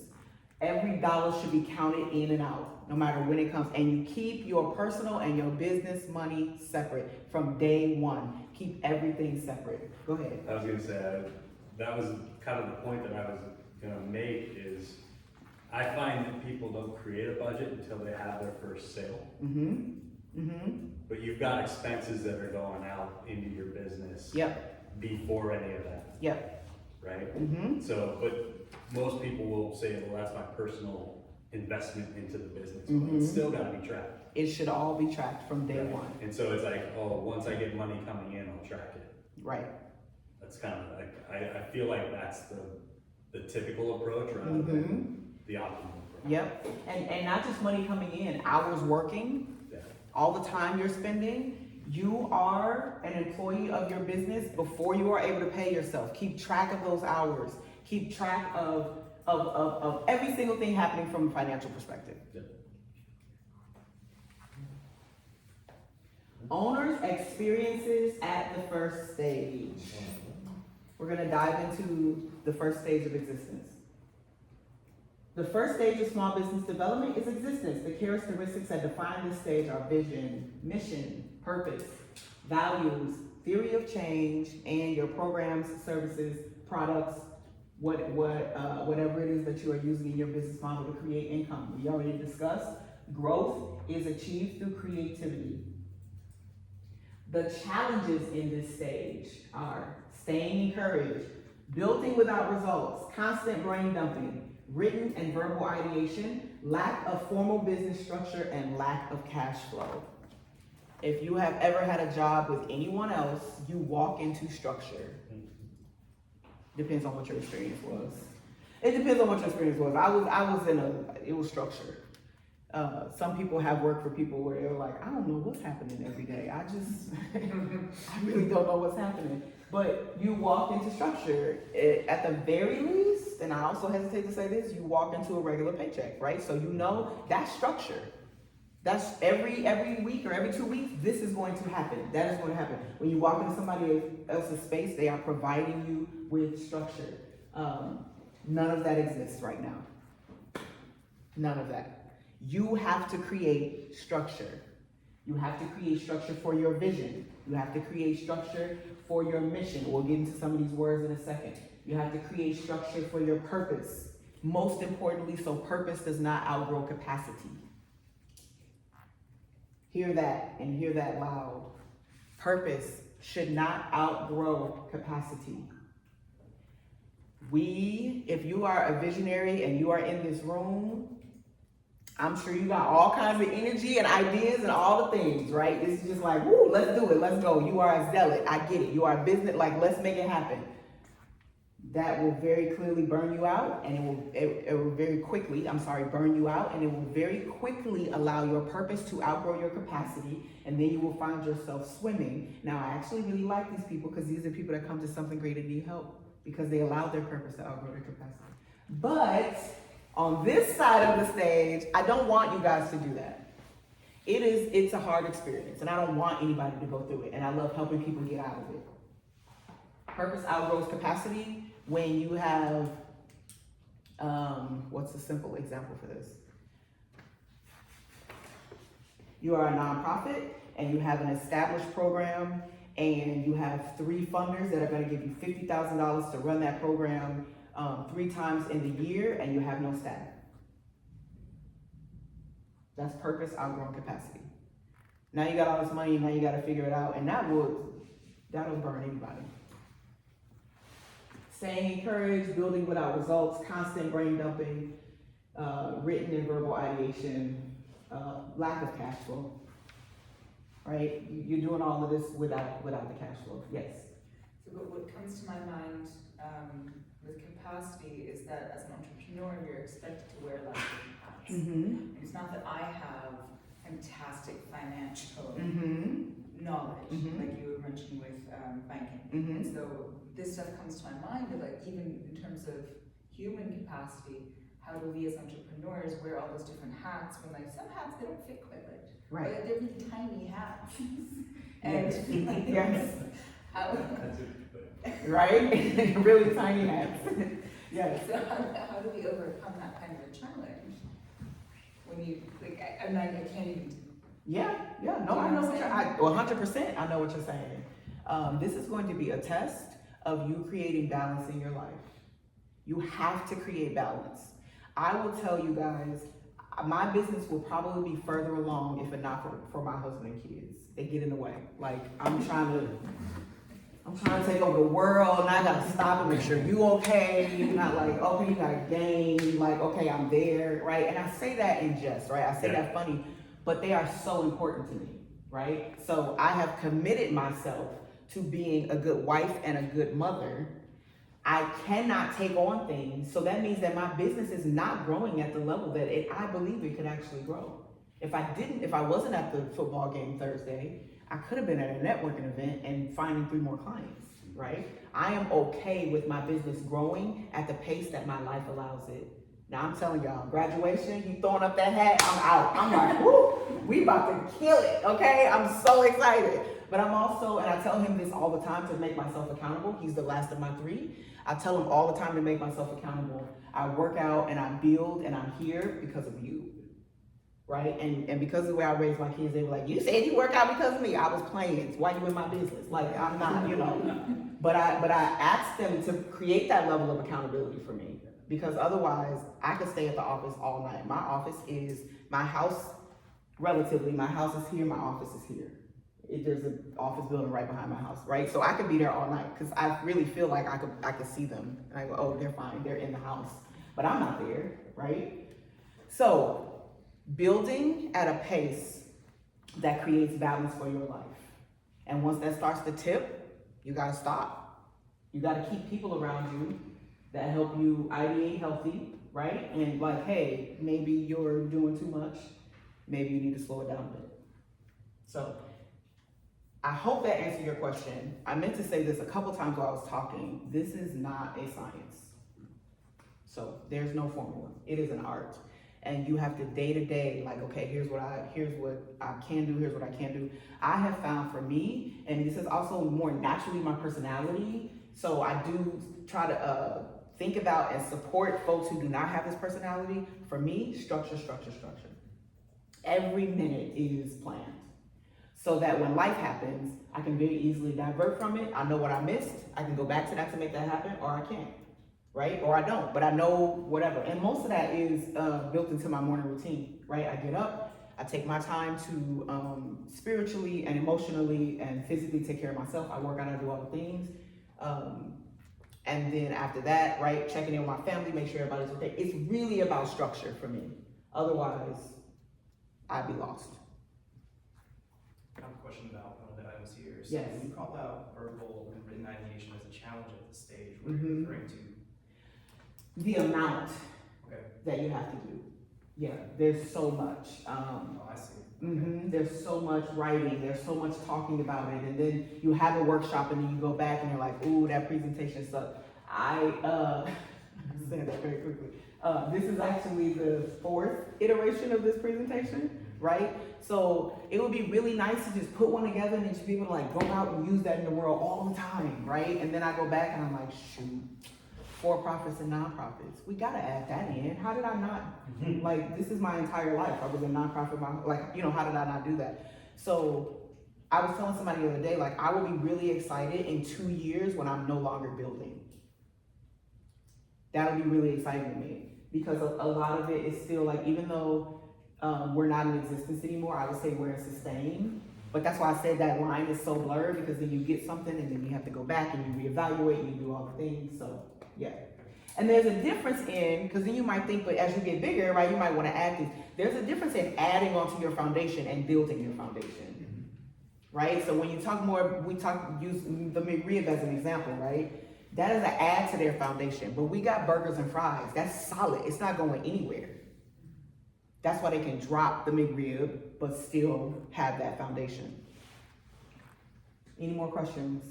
Every dollar should be counted in and out, no matter when it comes. And you keep your personal and your business money separate from day one. Keep everything separate. Go ahead. I was gonna say, that was kind of the point that I was gonna make is, I find that people don't create a budget until they have their first sale. But you've got expenses that are going out into your business. Yep. Before any of that. Yep. Right? So, but most people will say, well, that's my personal investment into the business, but it's still gotta be tracked. It should all be tracked from day Right. one. And so it's like, oh, once I get money coming in, I'll track it. Right. That's kind of like, I feel like that's the typical approach rather than the optimal approach. Yep. And not just money coming in, hours working, Yeah. all the time you're spending. You are an employee of your business before you are able to pay yourself. Keep track of those hours. Keep track of every single thing happening from a financial perspective. Yeah. Owners' experiences at the first stage. We're gonna dive into the first stage of existence. The first stage of small business development is existence. The characteristics that define this stage are vision, mission, purpose, values, theory of change, and your programs, services, products, whatever it is that you are using in your business model to create income. We already discussed growth is achieved through creativity. The challenges in this stage are staying encouraged, building without results, constant brain dumping, written and verbal ideation, lack of formal business structure, and lack of cash flow. If you have ever had a job with anyone else, you walk into structure. Depends on what your experience was. It depends on what your experience was. It was structure. Some people have worked for people where they're like, I don't know what's happening every day. I really don't know what's happening. But you walk into structure. At the very least, and I also hesitate to say this, you walk into a regular paycheck, right? So you know that's structure. That's every week or every 2 weeks, this is going to happen. That is going to happen. When you walk into somebody else's space, they are providing you with structure. None of that exists right now. None of that. You have to create structure. You have to create structure for your vision. You have to create structure for your mission. We'll get into some of these words in a second. You have to create structure for your purpose. Most importantly, so purpose does not outgrow capacity. Hear that and hear that loud. Purpose should not outgrow capacity. If you are a visionary and you are in this room, I'm sure you got all kinds of energy and ideas and all the things, right? It's just like, woo, let's do it, let's go. You are a zealot, I get it. You are a business, like, let's make it happen. That will very clearly burn you out, and it will very quickly, burn you out, and it will very quickly allow your purpose to outgrow your capacity, and then you will find yourself swimming. Now, I actually really like these people because these are people that come to something great and need help because they allowed their purpose to outgrow their capacity. But on this side of the stage, I don't want you guys to do that. It's a hard experience, and I don't want anybody to go through it, and I love helping people get out of it. Purpose outgrows capacity when you have, what's a simple example for this? You are a nonprofit and you have an established program and you have 3 funders that are gonna give you $50,000 to run that program 3 times in the year, and you have no staff. That's purpose outgrown capacity. Now you got all this money, now you gotta figure it out, and that'll burn anybody. Staying encouraged, building without results, constant brain dumping, written and verbal ideation, lack of cash flow. Right? You're doing all of this without the cash flow. Yes. So what comes to my mind with capacity is that as an entrepreneur, you're expected to wear a lot of different hats. Mm-hmm. It's not that I have fantastic financial knowledge, Mhm. like you were mentioning with banking. Mm-hmm. And so this stuff comes to my mind of like, even in terms of human capacity, how do we as entrepreneurs wear all those different hats when like some hats they don't fit quite right. Right. But they're really tiny hats. And Yes. how, That's it. Right? Really tiny hats. Yes. so how do we overcome that kind of a challenge? When you, like, I can't even. Yeah. No, I know what you're 100%. I know what you're saying. This is going to be a test of you creating balance in your life. You have to create balance. I will tell you guys, my business will probably be further along if it not for my husband and kids. They get in the way. Like, I'm trying to take over the world, and I gotta stop and make sure you okay. You're not like, okay, you got a game, like, okay, I'm there, right? And I say that in jest, right? I say that funny, but they are so important to me, right? So I have committed myself to being a good wife and a good mother. I cannot take on things, so that means that my business is not growing at the level that I believe it could actually grow. If I wasn't at the football game Thursday, I could have been at a networking event and finding 3 more clients, right? I am okay with my business growing at the pace that my life allows it. Now I'm telling y'all, graduation, you throwing up that hat, I'm out. I'm like, whoo, we about to kill it, okay? I'm so excited. But I'm also, and I tell him this all the time to make myself accountable. He's the last of my 3. I tell him all the time to make myself accountable. I work out and I build and I'm here because of you, right? And because of the way I raised my kids, they were like, you said you work out because of me. I was playing. Why you in my business? Like, I'm not, you know. But I asked them to create that level of accountability for me, because otherwise I could stay at the office all night. My office is, my house, relatively, my house is here, my office is here. There's an office building right behind my house, right? So I could be there all night because I really feel like I could see them. And I go, oh, they're fine, they're in the house. But I'm not there, right? So building at a pace that creates balance for your life. And once that starts to tip, you gotta stop. You gotta keep people around you that help you ideate healthy, right? And like, hey, maybe you're doing too much. Maybe you need to slow it down a bit. So I hope that answered your question. I meant to say this a couple times while I was talking. This is not a science. So there's no formula. It is an art. And you have to day to day, like, okay, here's what I can do, here's what I can't do. I have found for me, and this is also more naturally my personality, so I do try to think about and support folks who do not have this personality. For me, structure. Every minute is planned. So that when life happens, I can very easily divert from it. I know what I missed. I can go back to that to make that happen, or I can't, right? Or I don't, but I know whatever. And most of that is built into my morning routine, right? I get up, I take my time to spiritually and emotionally and physically take care of myself. I work out, I do all the things. And then after that, right, checking in with my family, make sure everybody's okay. It's really about structure for me. Otherwise, I'd be lost. I have a question about one of the items here. So Yes. when you call out verbal and written ideation as a challenge at this stage, what are you referring to? The amount Okay. that you have to do. Yeah, there's so much. Oh, I see. There's so much writing, there's so much talking about it, and then you have a workshop and then you go back and you're like, ooh, that presentation sucked. I'm saying that very quickly. This is actually the 4th iteration of this presentation, right? So it would be really nice to just put one together and then to be able to like go out and use that in the world all the time, right? And then I go back and I'm like, shoot, for-profits and nonprofits. We gotta add that in. How did I not, like, this is my entire life. I was a nonprofit, how did I not do that? So I was telling somebody the other day, like, I will be really excited in 2 years when I'm no longer building. That'll be really exciting to me, because a lot of it is still like, even though we're not in existence anymore, I would say we're in sustain. But that's why I said that line is so blurred, because then you get something and then you have to go back and you reevaluate and you do all the things. So yeah. And there's a difference in, because then you might think, but as you get bigger, right, you might want to add things. There's a difference in adding onto your foundation and building your foundation, right? So when you talk more, use the McRib as an example, right? That is an add to their foundation. But we got burgers and fries. That's solid. It's not going anywhere. That's why they can drop the McRib, but still have that foundation. Any more questions?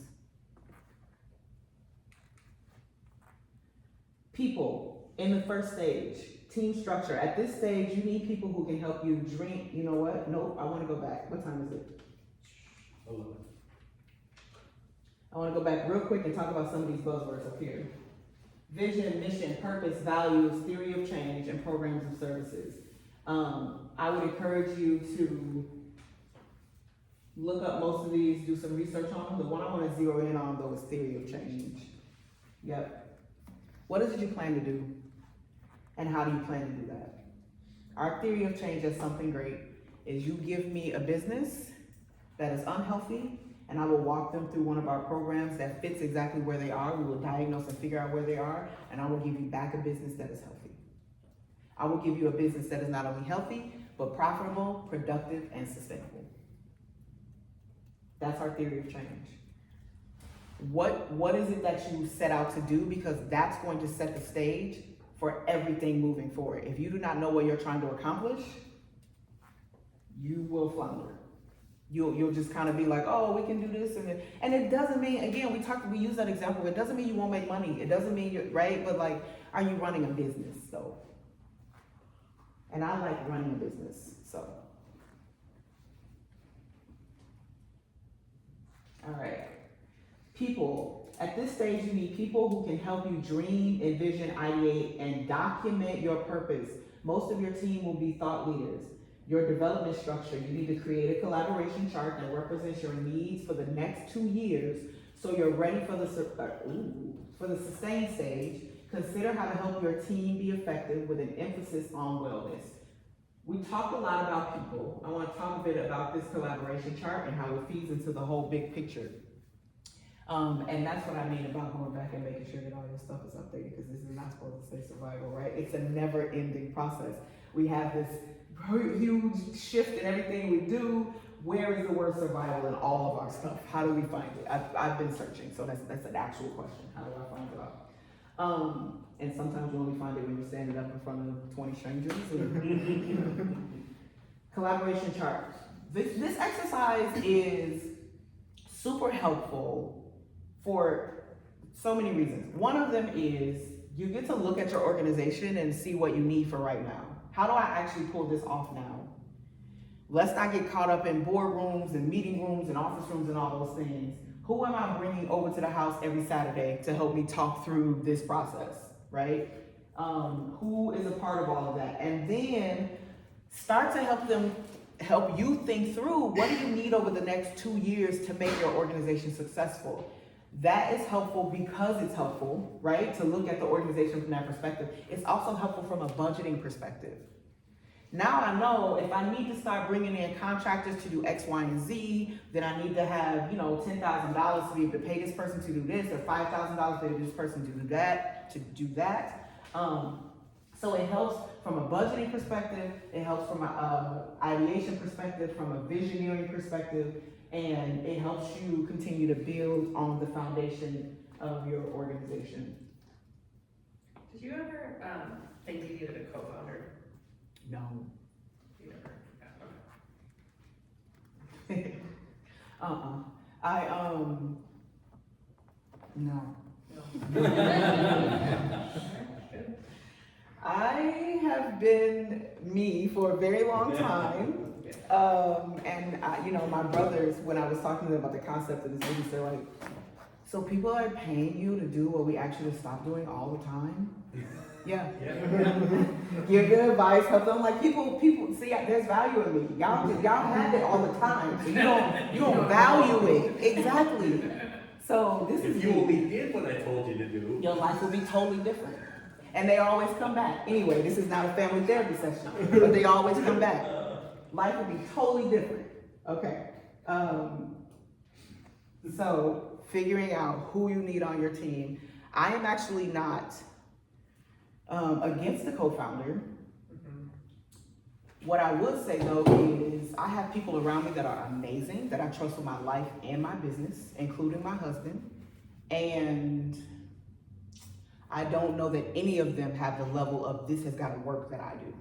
People in the first stage, team structure. At this stage, you need people who can help you drink. You know what? Nope, I want to go back. What time is it? 11. I want to go back real quick and talk about some of these buzzwords up here. Vision, mission, purpose, values, theory of change, and programs and services. I would encourage you to look up most of these, do some research on them. The one I want to zero in on, though, is theory of change. Yep. What is it you plan to do? And how do you plan to do that? Our theory of change is something great. Is you give me a business that is unhealthy, and I will walk them through one of our programs that fits exactly where they are. We will diagnose and figure out where they are, and I will give you back a business that is healthy. I will give you a business that is not only healthy, but profitable, productive, and sustainable. That's our theory of change. What is it that you set out to do? Because that's going to set the stage for everything moving forward. If you do not know what you're trying to accomplish, you will flounder. You'll just kind of be like, oh, we can do this, and it doesn't mean, again, we use that example, it doesn't mean you won't make money. It doesn't mean you're, right? But like, are you running a business, though? And I like running a business, so. All right. People. At this stage, you need people who can help you dream, envision, ideate, and document your purpose. Most of your team will be thought leaders. Your development structure, you need to create a collaboration chart that represents your needs for the next 2 years, so you're ready for the sustained stage. Consider how to help your team be effective with an emphasis on wellness. We talked a lot about people. I want to talk a bit about this collaboration chart and how it feeds into the whole big picture. And that's what I mean about going back and making sure that all your stuff is updated, because this is not supposed to say survival, right? It's a never-ending process. We have this huge shift in everything we do. Where is the word survival in all of our stuff? How do we find it? I've been searching, so that's an actual question. How do I find it out? And sometimes you only find it when you're standing up in front of 20 strangers. Collaboration chart. This exercise is super helpful for so many reasons. One of them is you get to look at your organization and see what you need for right now. How do I actually pull this off now? Let's not get caught up in boardrooms and meeting rooms and office rooms and all those things. Who am I bringing over to the house every Saturday to help me talk through this process, right? Who is a part of all of that? And then start to help you think through, what do you need over the next 2 years to make your organization successful? That is helpful because it's helpful, right? To look at the organization from that perspective. It's also helpful from a budgeting perspective. Now I know if I need to start bringing in contractors to do X, Y, and Z, then I need to have, $10,000 to be able to pay this person to do this, or $5,000 to pay this person to do that. So it helps from a budgeting perspective, it helps from an ideation perspective, from a visioneering perspective, and it helps you continue to build on the foundation of your organization. Did you ever think you needed a co-founder? No. You never? Yeah, okay. No. No. I have been me for a very long time. And my brothers, when I was talking to them about the concept of this business, they're like, So people are paying you to do what we actually stop doing all the time. Yeah. Give them advice, help them. Like people see there's value in me. Y'all have it all the time. So you don't value it. Exactly. So this is If you only did what I told you to do. your life will be totally different. And they always come back. Anyway, this is not a family therapy session, but they always come back. Life will be totally different. Okay. So figuring out who you need on your team. I am actually not against the co-founder. What I would say though is I have people around me that are amazing, that I trust with my life and my business, including my husband. And I don't know that any of them have the level of this has got to work that I do.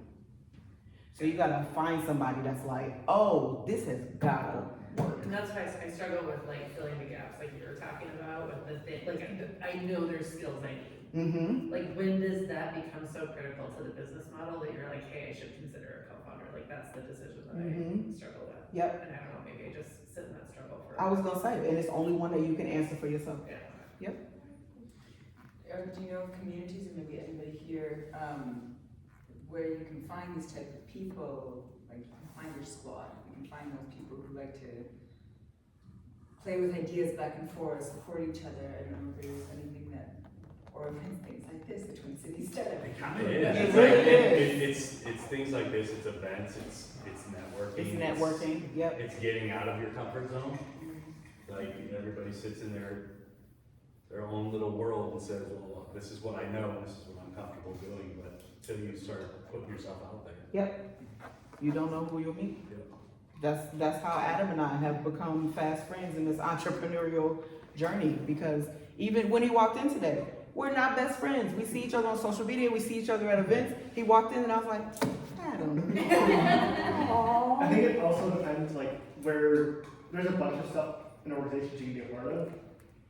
So you got to find somebody that's like, oh, this has got to work. And that's why I struggle with like filling the gaps like you were talking about with the thing, like I know there's skills I need. Mm-hmm. Like when does that become so critical to the business model that you're like, hey, I should consider a co-founder? Like that's the decision that I struggle with. Yep. And I don't know, maybe I just sit in that struggle for. I was gonna say, and it's only one that you can answer for yourself. Yeah. Do you know of communities, or maybe anybody here, where you can find these type of people, like you can find your squad, you can find those people who like to play with ideas back and forth, support each other. I don't know if there's anything that, or events, things like this, the Twin Cities startup. It kind of is. It really is. It's things like this, it's events, it's networking. It's networking, yep. It's getting out of your comfort zone. Like everybody sits in their own little world and says, well, this is what I know, and this is what I'm comfortable doing, but until you start putting yourself out there. Yep. You don't know who you'll meet. Yep. That's how Adam and I have become fast friends in this entrepreneurial journey, because even when he walked in today, we're not best friends. We see each other on social media, we see each other at events. He walked in and I was like, Adam. I think it also depends, like, where there's a bunch of stuff in organizations you can be a part of,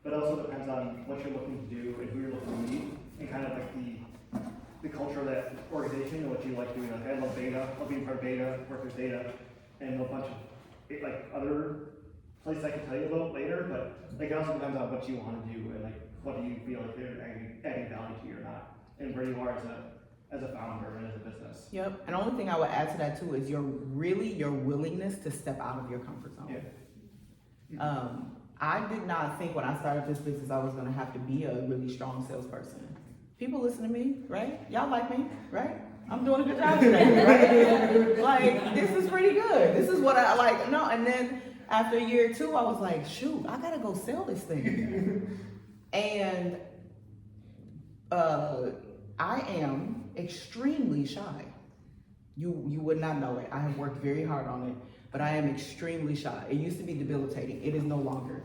but it also depends on what you're looking to do and who you're looking to meet, and kind of like the culture of that organization and what you like doing. Like, I love data, I love being part of data, work with data, and a bunch of like other places I can tell you about later, but like it also depends on what you want to do and like what do you feel like they're adding value to you or not, and where you are as a founder and as a business. Yep. And the only thing I would add to that too is your willingness to step out of your comfort zone. Yeah. I did not think when I started this business I was gonna have to be a really strong salesperson. People listen to me, right? Y'all like me, right? I'm doing a good job today, right? Like, this is pretty good. This is what I like. No, and then after year 2, I was like, shoot, I gotta go sell this thing. And I am extremely shy. You would not know it. I have worked very hard on it, but I am extremely shy. It used to be debilitating. It is no longer.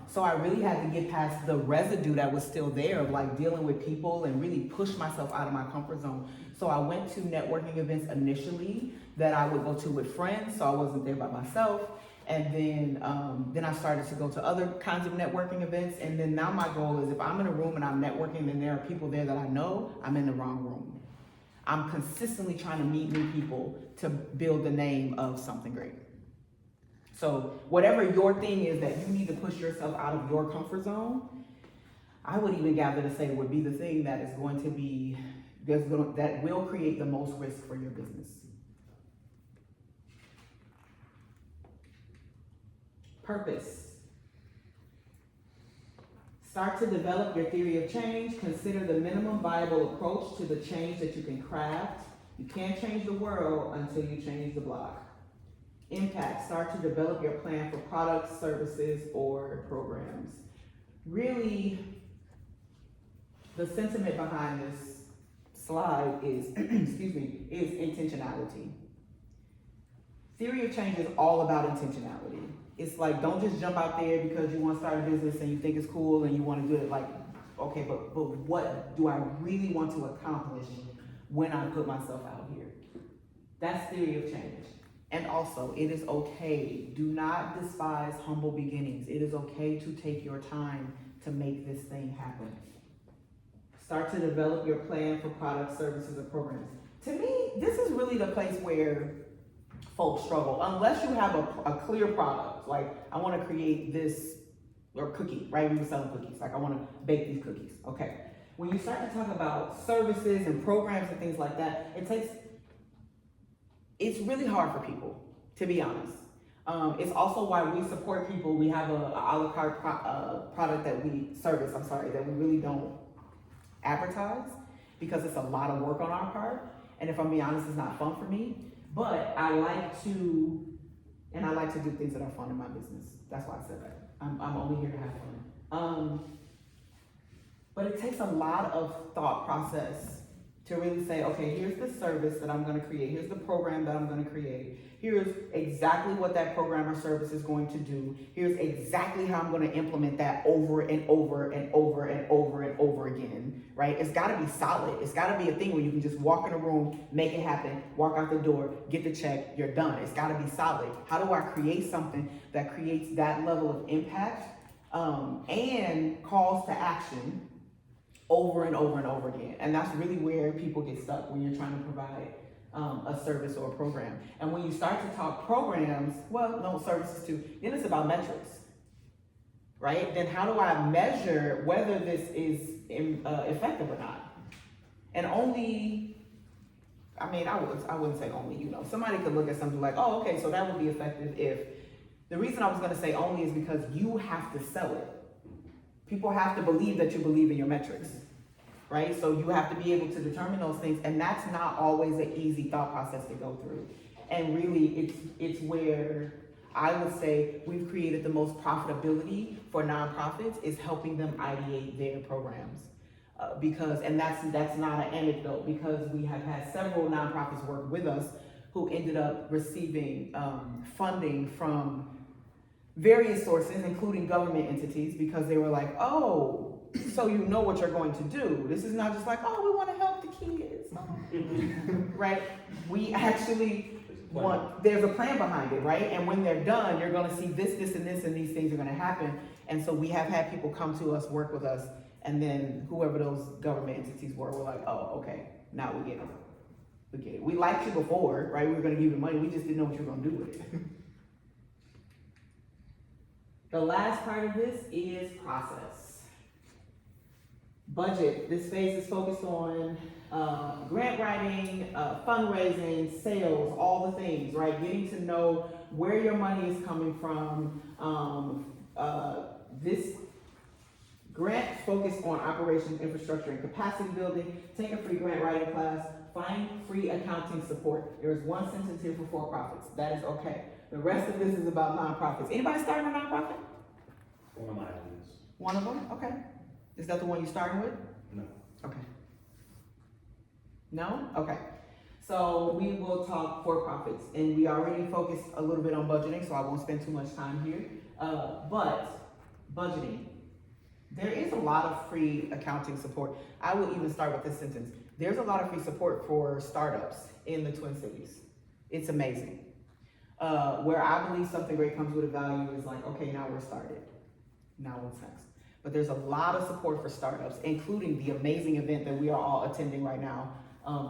So I really had to get past the residue that was still there of like dealing with people and really push myself out of my comfort zone. So I went to networking events initially that I would go to with friends, so I wasn't there by myself. And then I started to go to other kinds of networking events. And then now my goal is if I'm in a room and I'm networking and there are people there that I know, I'm in the wrong room. I'm consistently trying to meet new people to build the name of something great. So whatever your thing is that you need to push yourself out of your comfort zone, I would even gather to say would be the thing that is going to be, that will create the most risk for your business. Purpose. Start to develop your theory of change. Consider the minimum viable approach to the change that you can craft. You can't change the world until you change the block. Impact. Start to develop your plan for products, services, or programs. Really, the sentiment behind this slide is, is intentionality. Theory of change is all about intentionality. It's like, don't just jump out there because you want to start a business and you think it's cool and you want to do it like, okay, but what do I really want to accomplish when I put myself out here? That's theory of change. And also, it is okay. Do not despise humble beginnings. It is okay to take your time to make this thing happen. Start to develop your plan for products, services, and programs. To me, this is really the place where folks struggle. Unless you have a clear product, like I want to create this or cookie, right? We were selling cookies. Like, I want to bake these cookies. Okay. When you start to talk about services and programs and things like that, it's really hard for people, to be honest. It's also why we support people. We have a la carte product that we that we really don't advertise, because it's a lot of work on our part. And if I'm being honest, it's not fun for me. But I like to do things that are fun in my business. That's why I said that. I'm only here to have fun. But it takes a lot of thought process to really say, okay, here's the service that I'm gonna create. Here's the program that I'm gonna create. Here's exactly what that program or service is going to do. Here's exactly how I'm gonna implement that over and over and over and over and over again, right? It's gotta be solid. It's gotta be a thing where you can just walk in a room, make it happen, walk out the door, get the check, you're done. It's gotta be solid. How do I create something that creates that level of impact and calls to action over and over and over again? And that's really where people get stuck when you're trying to provide a service or a program. And when you start to talk programs, services too, then it's about metrics, right? Then how do I measure whether this is effective or not? And I wouldn't say only, somebody could look at something like, oh, okay, so that would be effective if. The reason I was gonna say only is because you have to sell it. People have to believe that you believe in your metrics, right? So you have to be able to determine those things, and that's not always an easy thought process to go through. And really, it's where I would say we've created the most profitability for nonprofits is helping them ideate their programs. And that's not an anecdote, because we have had several nonprofits work with us who ended up receiving funding from various sources, including government entities, because they were like, oh, so you know what you're going to do. This is not just like, oh, we want to help the kids, right? We actually there's a plan behind it, right? And when they're done, you're going to see this, and this, and these things are going to happen. And so we have had people come to us, work with us, and then whoever those government entities were like, oh, okay, now we get it. We get it. We liked you before, right? We were going to give you the money. We just didn't know what you were going to do with it. The last part of this is process. Budget. This phase is focused on grant writing, fundraising, sales, all the things, right? Getting to know where your money is coming from. This grant focused on operations, infrastructure, and capacity building. Take a free grant writing class. Find free accounting support. There's one sentence here for for-profits. That is okay. The rest of this is about nonprofits. Anybody starting a nonprofit? One of my ideas. One of them? Okay. Is that the one you're starting with? No. Okay. No? Okay. So we will talk for-profits, and we already focused a little bit on budgeting, so I won't spend too much time here. But budgeting. There is a lot of free accounting support. I will even start with this sentence. There's a lot of free support for startups in the Twin Cities. It's amazing. Where I believe something great comes with a value is like, okay, now we're started. Now what's next? But there's a lot of support for startups, including the amazing event that we are all attending right now,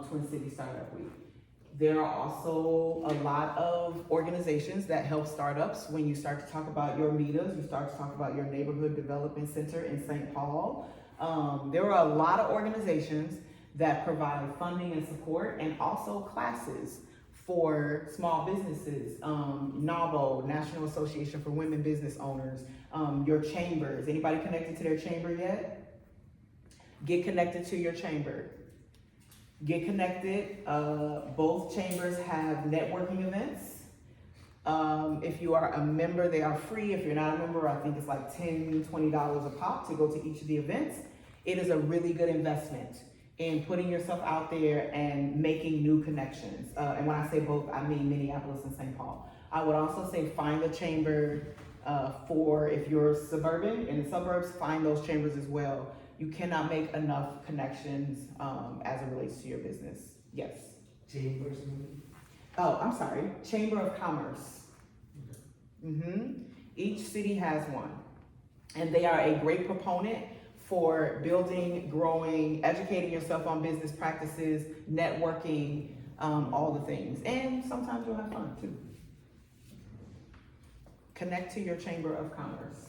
Twin City Startup Week. There are also a lot of organizations that help startups. When you start to talk about your MIDAs, you start to talk about your Neighborhood Development Center in St. Paul. There are a lot of organizations that provide funding and support, and also classes for small businesses. NAWBO, National Association for Women Business Owners, your chambers. Anybody connected to their chamber yet? Get connected to your chamber. Get connected. Both chambers have networking events. If you are a member, they are free. If you're not a member, I think it's like $10, $20 a pop to go to each of the events. It is a really good investment in putting yourself out there and making new connections. And when I say both, I mean Minneapolis and St. Paul. I would also say find a chamber for, if you're suburban, in the suburbs, find those chambers as well. You cannot make enough connections as it relates to your business. Yes? Chambers. Oh, I'm sorry, Chamber of Commerce. Each city has one. And they are a great proponent for building, growing, educating yourself on business practices, networking, all the things. And sometimes you'll have fun too. Connect to your Chamber of Commerce.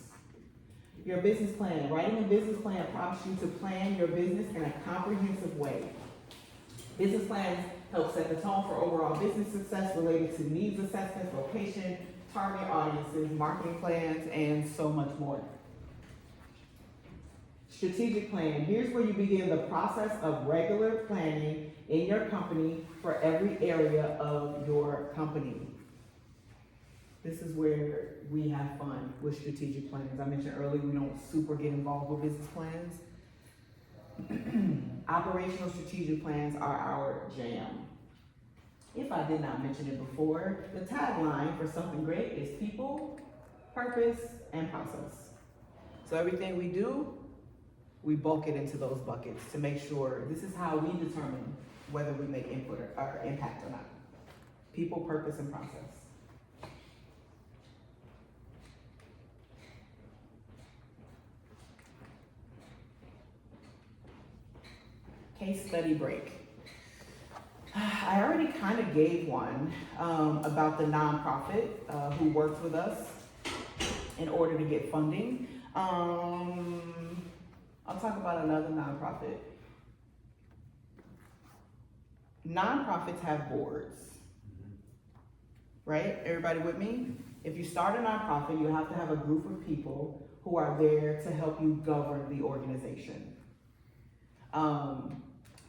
Your business plan. Writing a business plan prompts you to plan your business in a comprehensive way. Business plans help set the tone for overall business success related to needs assessments, location, target audiences, marketing plans, and so much more. Strategic plan. Here's where you begin the process of regular planning in your company for every area of your company. This is where we have fun with strategic plans. I mentioned earlier we don't super get involved with business plans. Operational strategic plans are our jam. If I did not mention it before, the tagline for something great is people, purpose, and process. So everything we do, we bulk it into those buckets to make sure this is how we determine whether we make input or impact or not. People, purpose, and process. Case study break. I already kind of gave one about the nonprofit who worked with us in order to get funding. I'll talk about another nonprofit. Nonprofits have boards, right? Everybody with me? If you start a nonprofit, you have to have a group of people who are there to help you govern the organization.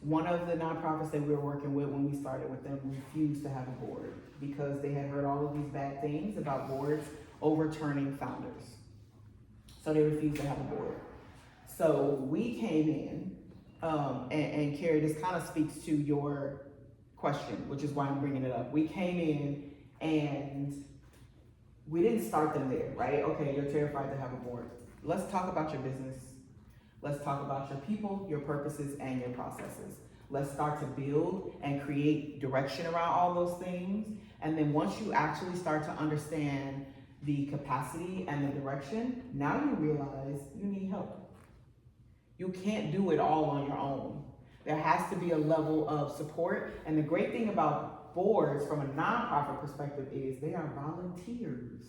One of the nonprofits that we were working with when we started with them refused to have a board because they had heard all of these bad things about boards overturning founders. So they refused to have a board. So we came in, and Carrie, this kind of speaks to your question, which is why I'm bringing it up. We came in and we didn't start them there, right? Okay, you're terrified to have a board. Let's talk about your business. Let's talk about your people, your purposes, and your processes. Let's start to build and create direction around all those things. And then once you actually start to understand the capacity and the direction, now you realize you need help. You can't do it all on your own. There has to be a level of support. And the great thing about boards from a nonprofit perspective is they are volunteers.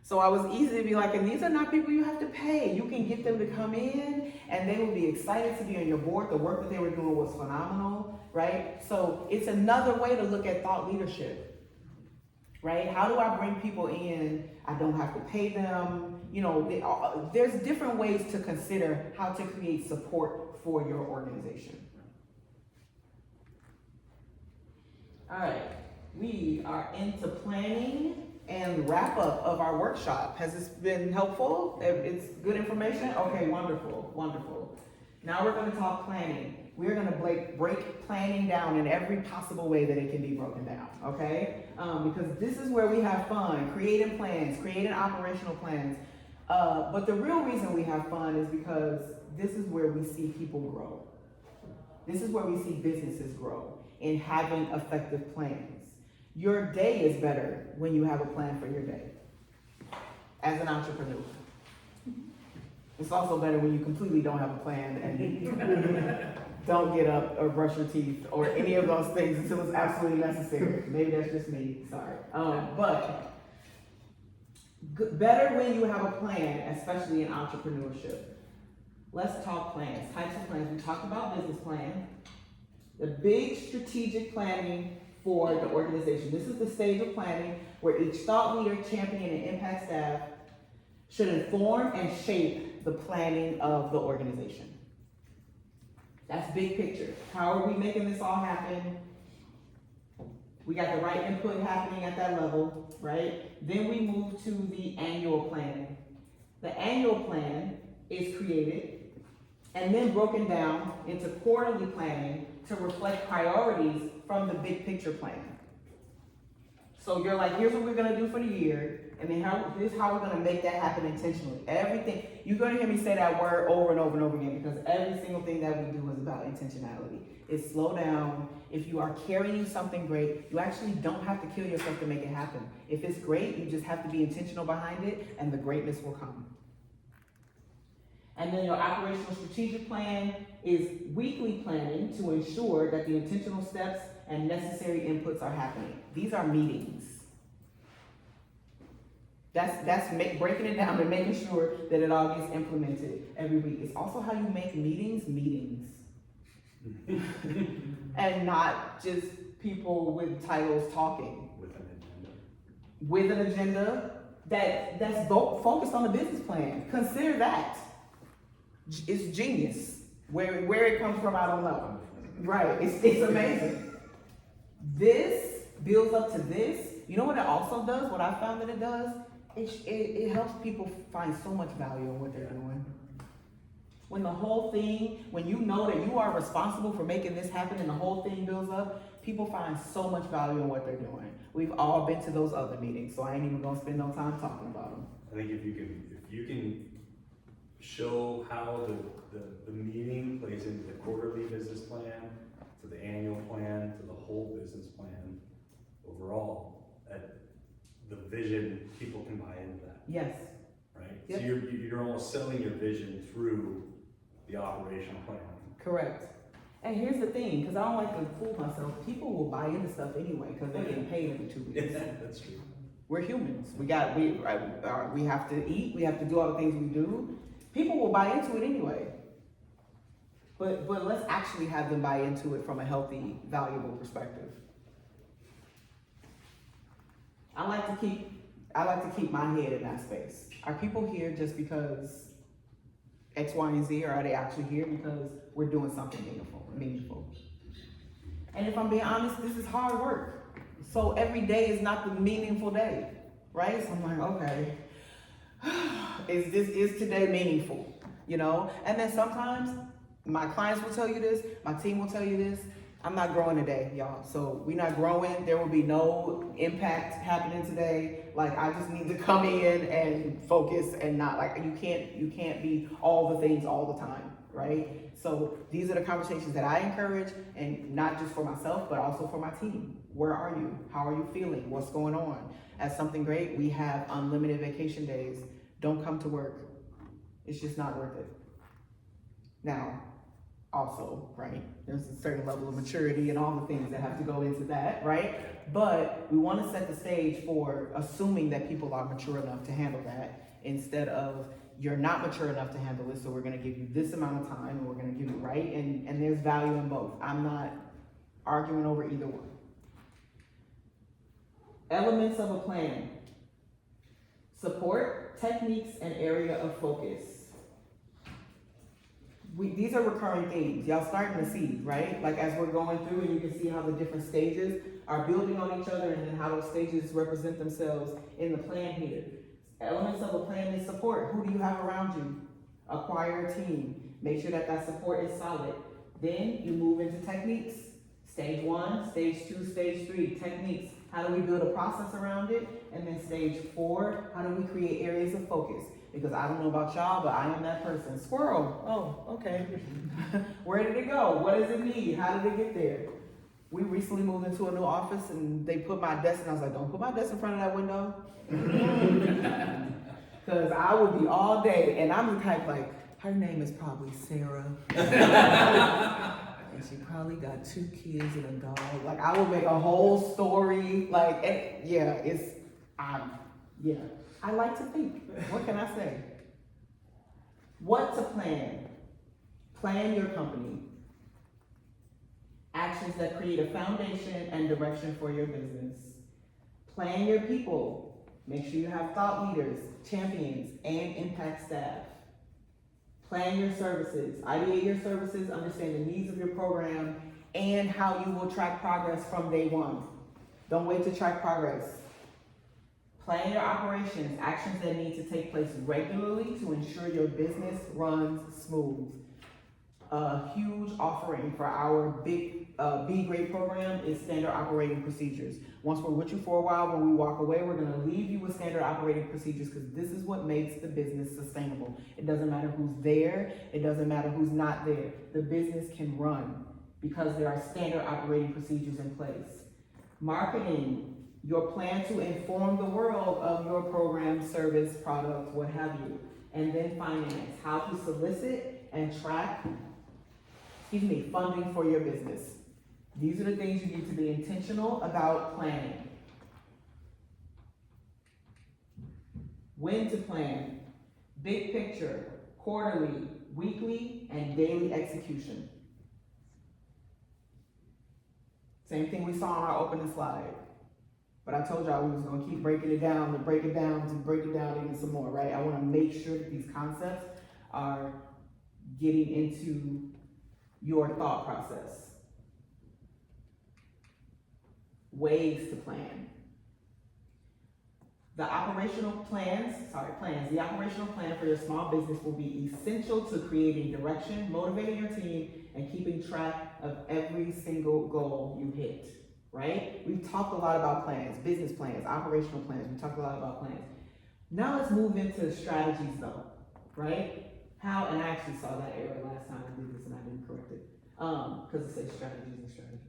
So I was easy to be like, and these are not people you have to pay. You can get them to come in and they will be excited to be on your board. The work that they were doing was phenomenal, right? So it's another way to look at thought leadership, right? How do I bring people in? I don't have to pay them. You know, there's different ways to consider how to create support for your organization. All right, we are into planning and wrap up of our workshop. Has this been helpful? It's good information? Okay, wonderful, wonderful. Now we're gonna talk planning. We're gonna break planning down in every possible way that it can be broken down, okay? Because this is where we have fun, creating plans, creating operational plans. But the real reason we have fun is because this is where we see people grow. This is where we see businesses grow in having effective plans. Your day is better when you have a plan for your day as an entrepreneur. It's also better when you completely don't have a plan and don't get up or brush your teeth or any of those things until it's absolutely necessary. Maybe that's just me, sorry. But better when you have a plan, especially in entrepreneurship. Let's talk plans, types of plans. We talked about business plan, the big strategic planning for the organization. This is the stage of planning where each thought leader, champion, and impact staff should inform and shape the planning of the organization. That's big picture. How are we making this all happen? We got the right input happening at that level, right? Then we move to the annual planning. The annual plan is created and then broken down into quarterly planning to reflect priorities from the big picture plan. So you're like, here's what we're gonna do for the year, and then this is how we're gonna make that happen intentionally. Everything, you're gonna hear me say that word over and over and over again because every single thing that we do is about intentionality. It's slow down. If you are carrying something great, you actually don't have to kill yourself to make it happen. If it's great, you just have to be intentional behind it, and the greatness will come. And then your operational strategic plan is weekly planning to ensure that the intentional steps and necessary inputs are happening. These are meetings. Breaking it down and making sure that it all gets implemented every week. It's also how you make meetings. And not just people with titles talking. With an agenda that's focused on the business plan. Consider that. It's genius. Where it comes from, I don't know. Right, it's amazing. This builds up to this. You know what it also does? What I found that it does? It helps people find so much value in what they're doing. When the whole thing, when you know that you are responsible for making this happen and the whole thing builds up, people find so much value in what they're doing. We've all been to those other meetings, so I ain't even gonna spend no time talking about them. I think if you can show how the meeting plays into the quarterly business plan, to the annual plan, to the whole business plan, overall, that the vision, people can buy into that, Yes. right? Yep. So you're almost selling your vision through the operational plan. Correct. And here's the thing, because I don't like to fool myself, people will buy into stuff anyway because they're getting paid every 2 weeks. That's true. We're humans. We have to eat. We have to do all the things we do. People will buy into it anyway. But let's actually have them buy into it from a healthy, valuable perspective. I like to keep my head in that space. Are people here just because X, Y, and Z, or are they actually here because we're doing something meaningful? And if I'm being honest, this is hard work. So every day is not the meaningful day, right? So I'm like, okay, is today meaningful? You know? And then sometimes my clients will tell you this, my team will tell you this. I'm not growing today, y'all. So we're not growing. There will be no impact happening today. Like, I just need to come in and focus and not like, you can't be all the things all the time, right? So these are the conversations that I encourage, and not just for myself, but also for my team. Where are you? How are you feeling? What's going on? As something great, we have unlimited vacation days. Don't come to work. It's just not worth it. Now, also, right, there's a certain level of maturity and all the things that have to go into that, right? But we want to set the stage for assuming that people are mature enough to handle that, instead of you're not mature enough to handle this, so we're going to give you this amount of time and we're going to give you, right? And there's value in both. I'm not arguing over either one. Elements of a plan: support, techniques, and area of focus. These are recurring themes. Y'all starting to see, right? Like, as we're going through, and you can see how the different stages are building on each other, and then how those stages represent themselves in the plan here. Elements of a plan is support. Who do you have around you? Acquire a team. Make sure that that support is solid. Then you move into techniques. Stage 1, stage 2, stage 3, techniques. How do we build a process around it? And then stage 4, how do we create areas of focus? Because I don't know about y'all, but I am that person. Squirrel, oh, okay. Where did it go? What does it need? How did it get there? We recently moved into a new office and they put my desk, and I was like, don't put my desk in front of that window. Because I would be all day, and I'm the type like, her name is probably Sarah. And she probably got 2 kids and a dog. Like, I would make a whole story. Like, I like to think. What can I say? What to plan? Plan your company. Actions that create a foundation and direction for your business. Plan your people. Make sure you have thought leaders, champions, and impact staff. Plan your services. Ideate your services, understand the needs of your program, and how you will track progress from day one. Don't wait to track progress. Plan your operations, actions that need to take place regularly to ensure your business runs smooth. A huge offering for our big B-grade program is standard operating procedures. Once we're with you for a while, when we walk away, we're gonna leave you with standard operating procedures, because this is what makes the business sustainable. It doesn't matter who's there, it doesn't matter who's not there. The business can run because there are standard operating procedures in place. Marketing, your plan to inform the world of your program, service, product, what have you. And then finance, how to solicit and track, funding for your business. These are the things you need to be intentional about planning. When to plan, big picture, quarterly, weekly, and daily execution. Same thing we saw on our opening slide. But I told y'all we was gonna keep breaking it down, to break it down, to break it down even some more, right? I wanna make sure that these concepts are getting into your thought process. Ways to plan. The operational plan for your small business will be essential to creating direction, motivating your team, and keeping track of every single goal you hit, right? We've talked a lot about plans, business plans, operational plans. We talked a lot about plans. Now let's move into strategies though, right? How, and I actually saw that error last time I did this and I didn't correct it, because it says strategies and strategy.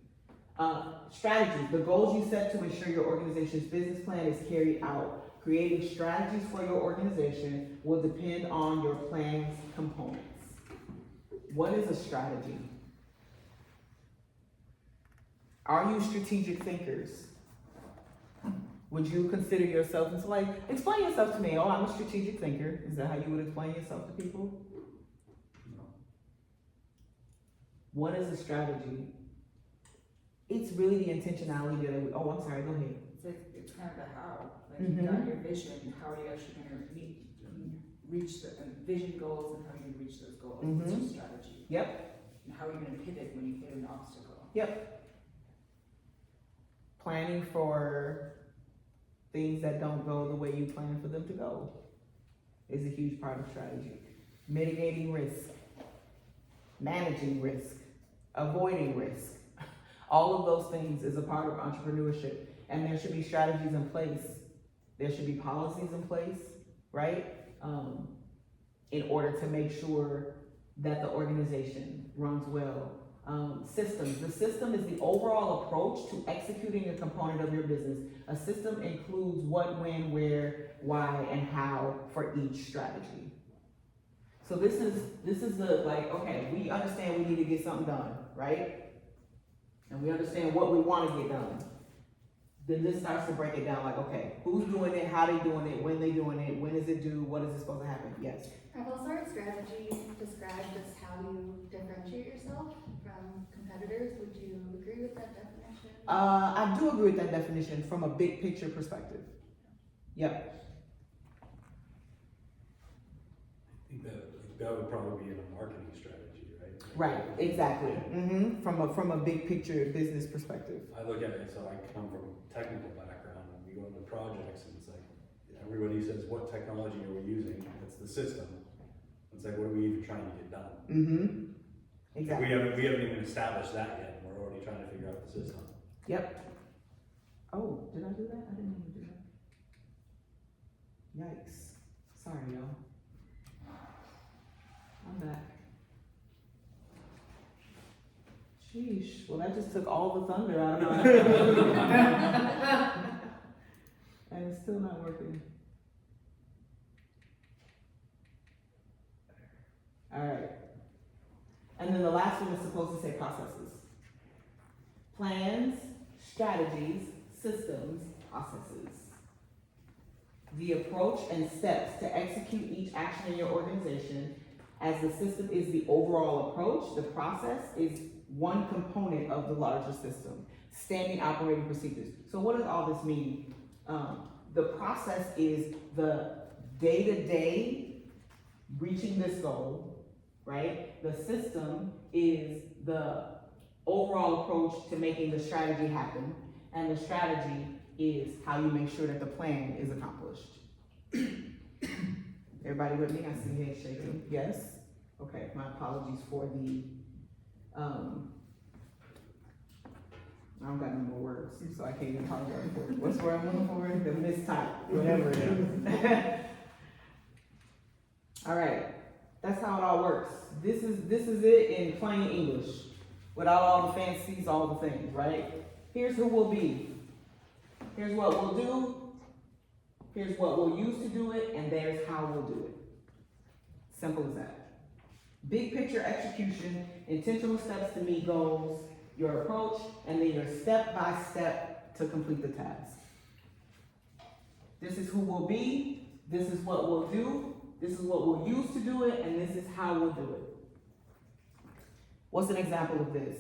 Strategies, the goals you set to ensure your organization's business plan is carried out. Creating strategies for your organization will depend on your plan's components. What is a strategy? Are you strategic thinkers? Would you consider yourself, it's like, explain yourself to me. Oh, I'm a strategic thinker. Is that how you would explain yourself to people? No. What is a strategy? It's really the intentionality that we, oh, I'm sorry, go ahead. It's kind of the how, like Mhm. you've got your vision, how are you actually gonna reach the vision goals and how are you gonna reach those goals? It's Mhm. your strategy. Yep. And how are you gonna pivot when you hit an obstacle? Planning for things that don't go the way you plan for them to go is a huge part of strategy. Mitigating risk, managing risk, avoiding risk. All of those things is a part of entrepreneurship, and there should be strategies in place. There should be policies in place, right? In order to make sure that the organization runs well. Systems. The system is the overall approach to executing a component of your business. A system includes what, when, where, why, and how for each strategy. So this is the, like, okay, we understand we need to get something done, right? And we understand what we want to get done. Then this starts to break it down, like, okay, who's doing it, how they doing it, when they doing it, when is it due, what is it supposed to happen? Yes. I've also heard strategy described as how you differentiate yourself from competitors. Would you agree with that definition? I do agree with that definition from a big picture perspective. Yep. I think that would probably be in a marketing strategy, right? Right, exactly. From a big picture business perspective. I look at it, so I come from a technical background, and we go into projects, and it's like, everybody says, what technology are we using? It's the system. It's like, what are we even trying to get done? Exactly. We haven't even established that yet, and we're already trying to figure out the system. Yep. Oh, did I do that? I didn't even do that. Yikes. Sorry, y'all. I'm back. Sheesh. Well, that just took all the thunder out of my and it's still not working. All right. And then the last one is supposed to say processes. Plans, strategies, systems, processes. The approach and steps to execute each action in your organization, as the system is the overall approach, the process is one component of the larger system. Standing operating procedures. So what does all this mean? The process is the day-to-day reaching this goal, right? The system is the overall approach to making the strategy happen, and the strategy is how you make sure that the plan is accomplished. Everybody with me? I see head shaking. Yes? Okay, my apologies for the, I don't got no more words, so I can't even apologize for it. What's the word I'm looking for? The mistype, whatever it is. All right, that's how it all works. This is it in plain English, without all the fancies, all the things, right? Here's who we'll be. Here's what we'll do. Here's what we'll use to do it, and there's how we'll do it. Simple as that. Big picture execution, intentional steps to meet goals, your approach, and then your step-by-step to complete the task. This is who we'll be. This is what we'll do, this is what we'll use to do it, and this is how we'll do it. What's an example of this?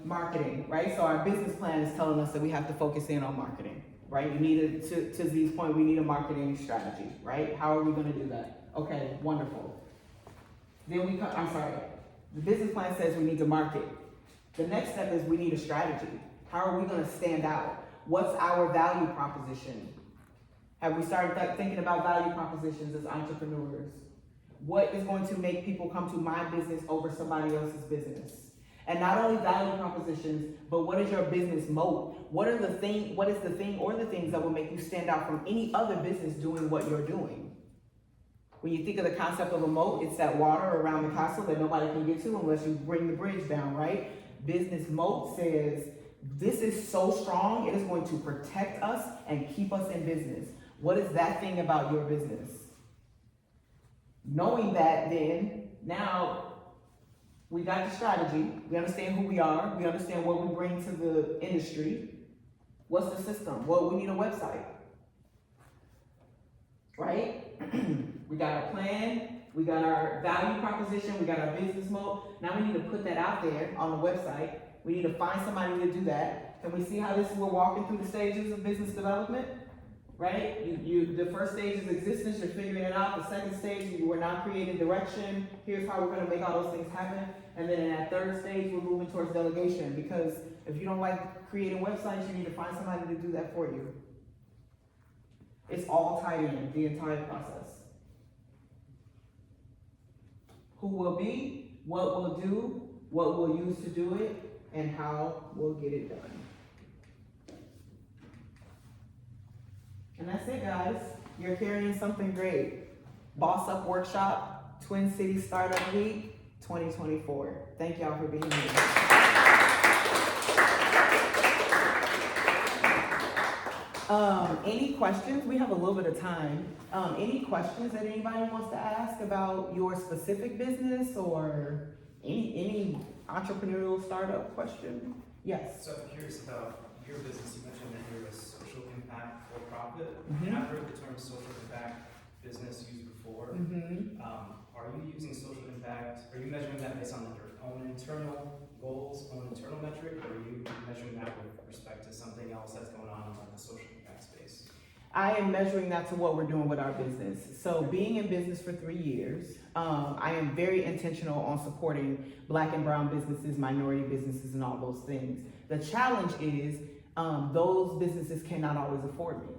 Marketing, right? So our business plan is telling us that we have to focus in on marketing, right? We need to Z's point, we need a marketing strategy, right? How are we gonna do that? Okay, wonderful. Then the business plan says we need to market. The next step is we need a strategy. How are we gonna stand out? What's our value proposition? Have we started thinking about value propositions as entrepreneurs? What is going to make people come to my business over somebody else's business? And not only value propositions, but what is your business moat? What is the thing or the things that will make you stand out from any other business doing what you're doing? When you think of the concept of a moat, it's that water around the castle that nobody can get to unless you bring the bridge down, right? Business moat says, this is so strong, it is going to protect us and keep us in business. What is that thing about your business? Knowing that, then, now, we got the strategy, we understand who we are, we understand what we bring to the industry. What's the system? Well, we need a website, right? We got our plan, we got our value proposition, we got our business moat. Now we need to put that out there on the website. We need to find somebody to do that. Can we see how we're walking through the stages of business development? Right? The first stage is existence, you're figuring it out. The second stage, we're now creating direction. Here's how we're gonna make all those things happen. And then in that third stage, we're moving towards delegation, because if you don't like creating websites, you need to find somebody to do that for you. It's all tied in, the entire process. Who we'll be, what we'll do, what we'll use to do it, and how we'll get it done. And that's it, guys. You're carrying something great. bossUP Workshop, Twin Cities Startup Week, 2024. Thank y'all for being here. Any questions? We have a little bit of time. Any questions that anybody wants to ask about your specific business or any entrepreneurial startup question? Yes. So I'm curious about your business. You mentioned that you're a social impact for profit. Mhm. And I've heard the term social impact business used before. Mm-hmm. Are you using social impact? Are you measuring that based on your own internal goals, own internal metric, or are you measuring that with respect to something else that's going on in the social impact space? I am measuring that to what we're doing with our business. So being in business for 3 years, I am very intentional on supporting Black and brown businesses, minority businesses, and all those things. The challenge is those businesses cannot always afford me.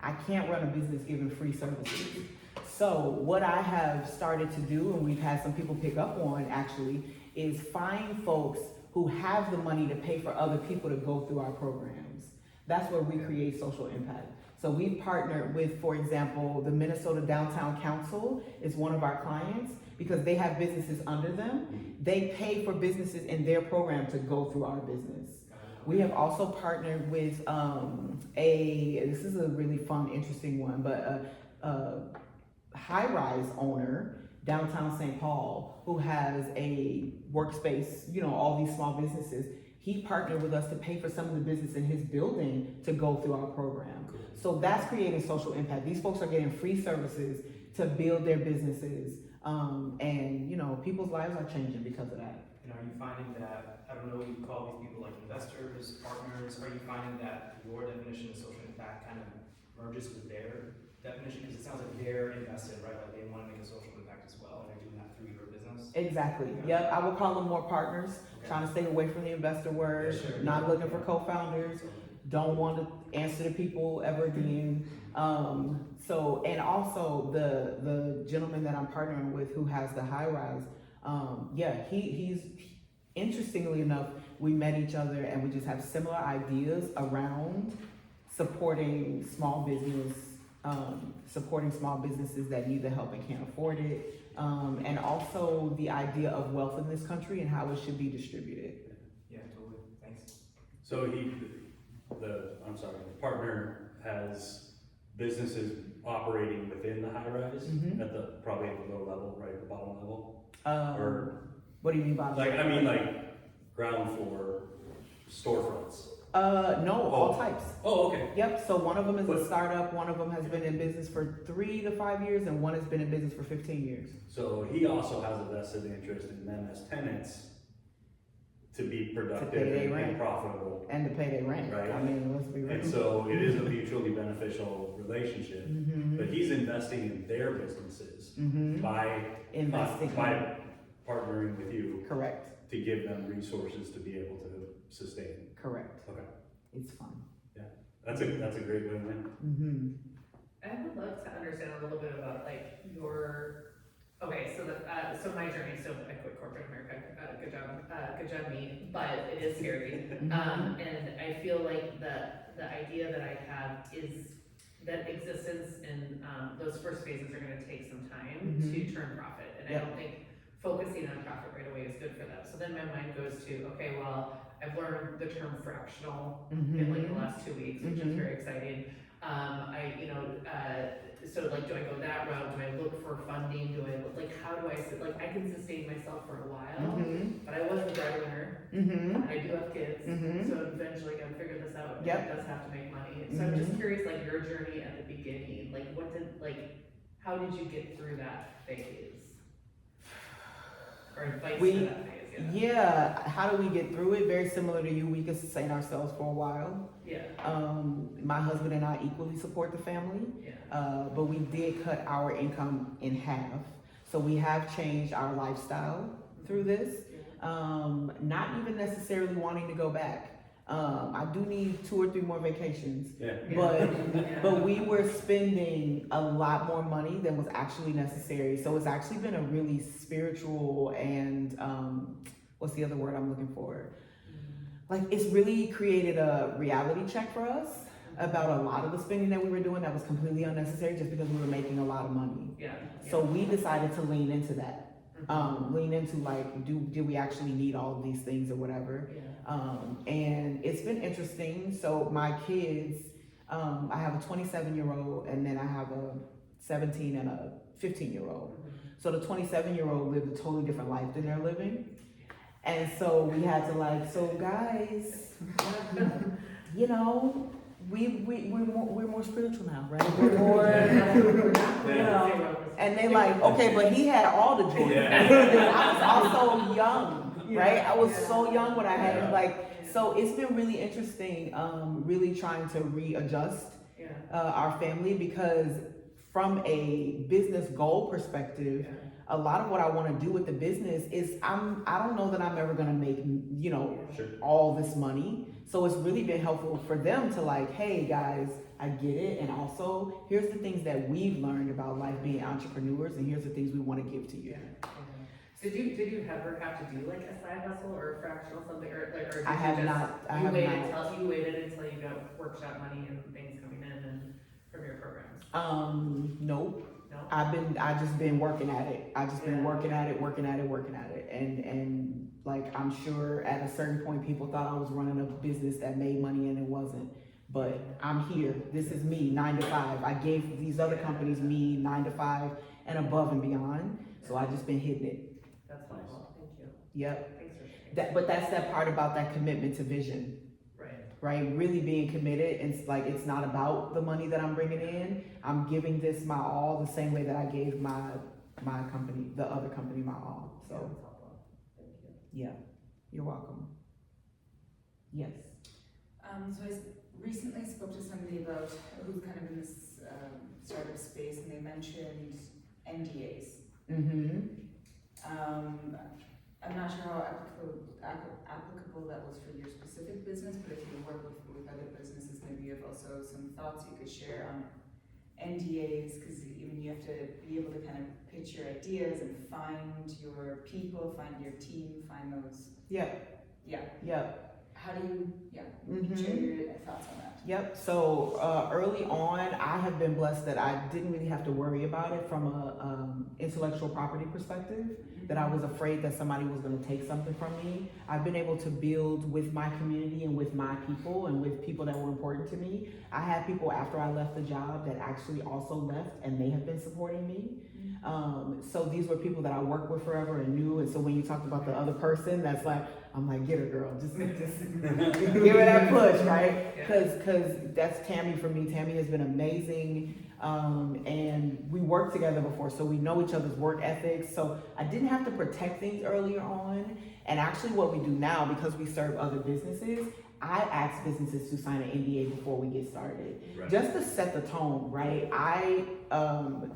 I can't run a business giving free services. So what I have started to do, and we've had some people pick up on actually, is find folks who have the money to pay for other people to go through our programs. That's where we create social impact. So we've partnered with, for example, the Minnesota Downtown Council is one of our clients because they have businesses under them. They pay for businesses in their program to go through our business. We have also partnered with this is a really fun, interesting one, but a high-rise owner, downtown St. Paul, who has a workspace, all these small businesses. He partnered with us to pay for some of the business in his building to go through our program. So that's creating social impact. These folks are getting free services to build their businesses, and people's lives are changing because of that. And are you finding that, I don't know, you call these people like investors, partners, are you finding that your definition of social impact kind of merges with their definition? Because it sounds like they're invested, right? Like they want to make a social impact as well, and they're doing that through your business. Exactly. Yep. I would call them more partners, trying to stay away from the investor word, not looking for co-founders, don't want to answer to people ever again. And also the gentleman that I'm partnering with who has the high rise, he's interestingly enough, we met each other and we just have similar ideas around supporting small businesses that need the help and can't afford it. And also the idea of wealth in this country and how it should be distributed. Yeah, totally. Thanks. So the partner has businesses operating within the high rise Mhm. probably at the low level, right, the bottom level? What do you mean by that? Like ground floor storefronts. No, all Oh. types. Oh, okay. Yep, so one of them is a But- startup, one of them has been in business for 3 to 5 years, and one has been in business for 15 years. So he also has a vested interest in them as tenants to be productive pay their and rent. profitable. And to pay their rent. Right. I mean, let's be real. And so it is a mutually beneficial relationship, Mm-hmm. but he's investing in their businesses Mm-hmm. by Investing. by partnering with you Correct. to give them resources to be able to sustain. Correct. Okay, It's fun. that's a great win-win. Mm-hmm. I would love to understand a little bit about like your, okay, so so my journey, so I quit corporate America, good job me, but it is scary. Mm-hmm. And I feel like the idea that I have is that existence in, those first phases are gonna take some time to turn profit. And I Yep. don't think focusing on profit right away is good for them. So then my mind goes to, okay, well, I've learned the term fractional in like the last 2 weeks, which is very exciting. So like, do I go that route? Do I look for funding? Do I look, like, how do I, like, I can sustain myself for a while, but I was a breadwinner, Mm-hmm. and I do have kids, Mhm. so eventually I gotta figure this out. and Yep. It does have to make money. So I'm just curious, like, your journey at the beginning, like, how did you get through that phase? Or advice We- for that phase, Yeah, how do we get through it? Very similar to you, we could sustain ourselves for a while. Yeah, My husband and I equally support the family, yeah. but we did cut our income in half. So we have changed our lifestyle through this. Not even necessarily wanting to go back. I do need 2 or 3 more vacations, Yeah. but we were spending a lot more money than was actually necessary. So it's actually been a really spiritual and what's the other word I'm looking for? Like, it's really created a reality check for us about a lot of the spending that we were doing that was completely unnecessary just because we were making a lot of money. Yeah. So we decided to lean into that. Lean into like, do we actually need all of these things or whatever? And it's been interesting. So my kids, I have a 27-year-old and then I have a 17 and a 15-year-old. So the 27-year-old lived a totally different life than they're living. And so we had to like, so guys, you know, we're more spiritual now, right? We're more, you know. And they like, okay, but he had all the joy. I was also young, right? I was so young when I had him. Like, so it's been really interesting, really trying to readjust our family, because from a business goal perspective, a lot of what I want to do with the business is I don't know that I'm ever gonna make, you know, all this money. So it's really been helpful for them to like, hey guys, I get it, and also here's the things that we've learned about life being entrepreneurs, and here's the things we want to give to you. Did you ever have to do like a side hustle or a fractional something, or like, or did I you have just, not. I you have waited not. until you got workshop money and things coming in and from your programs? Nope. No. I just been working at it. I just been Yeah. working at it, and like, I'm sure at a certain point people thought I was running a business that made money, and it wasn't. But I'm here. This is me, 9 to 5. I gave these other companies me 9 to 5 and above and beyond. So I just been hitting it. That's helpful. Thank you. Yep. Thanks for But that's that part about that commitment to vision, right? Really being committed. And it's like, it's not about the money that I'm bringing in. I'm giving this my all the same way that I gave my company, the other company, my all. So That's helpful. Thank you. yeah, you're welcome. Yes. So I recently spoke to somebody about who's kind of in this startup space, and they mentioned NDAs. I'm not sure how applicable that was for your specific business, but if you work with other businesses, maybe you have also some thoughts you could share on NDAs, because you have to be able to kind of pitch your ideas and find your people, find your team, find those. Yep. Yeah. Yep. How do you, share your thoughts on that? Yep. So early on, I have been blessed that I didn't really have to worry about it from a intellectual property perspective. That I was afraid that somebody was going to take something from me. I've been able to build with my community and with my people and with people that were important to me. I had people after I left the job that actually also left, and they have been supporting me. So these were people that I worked with forever and knew. And so when you talked about the other person, that's like, I'm like, get her, girl. Just give her that push, right? Because that's Tammy for me. Tammy has been amazing. And we worked together before, so we know each other's work ethics. So I didn't have to protect things earlier on. And actually what we do now, because we serve other businesses, I ask businesses to sign an NDA before we get started, Right. just to set the tone, right?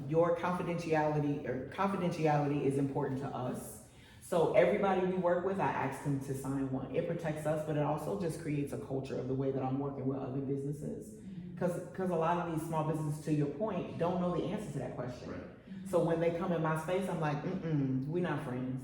Your confidentiality is important to us. So everybody we work with, I ask them to sign one. It protects us, but it also just creates a culture of the way that I'm working with other businesses. Because a lot of these small businesses, to your point, don't know the answer to that question. Right. So when they come in my space, I'm like, we're not friends.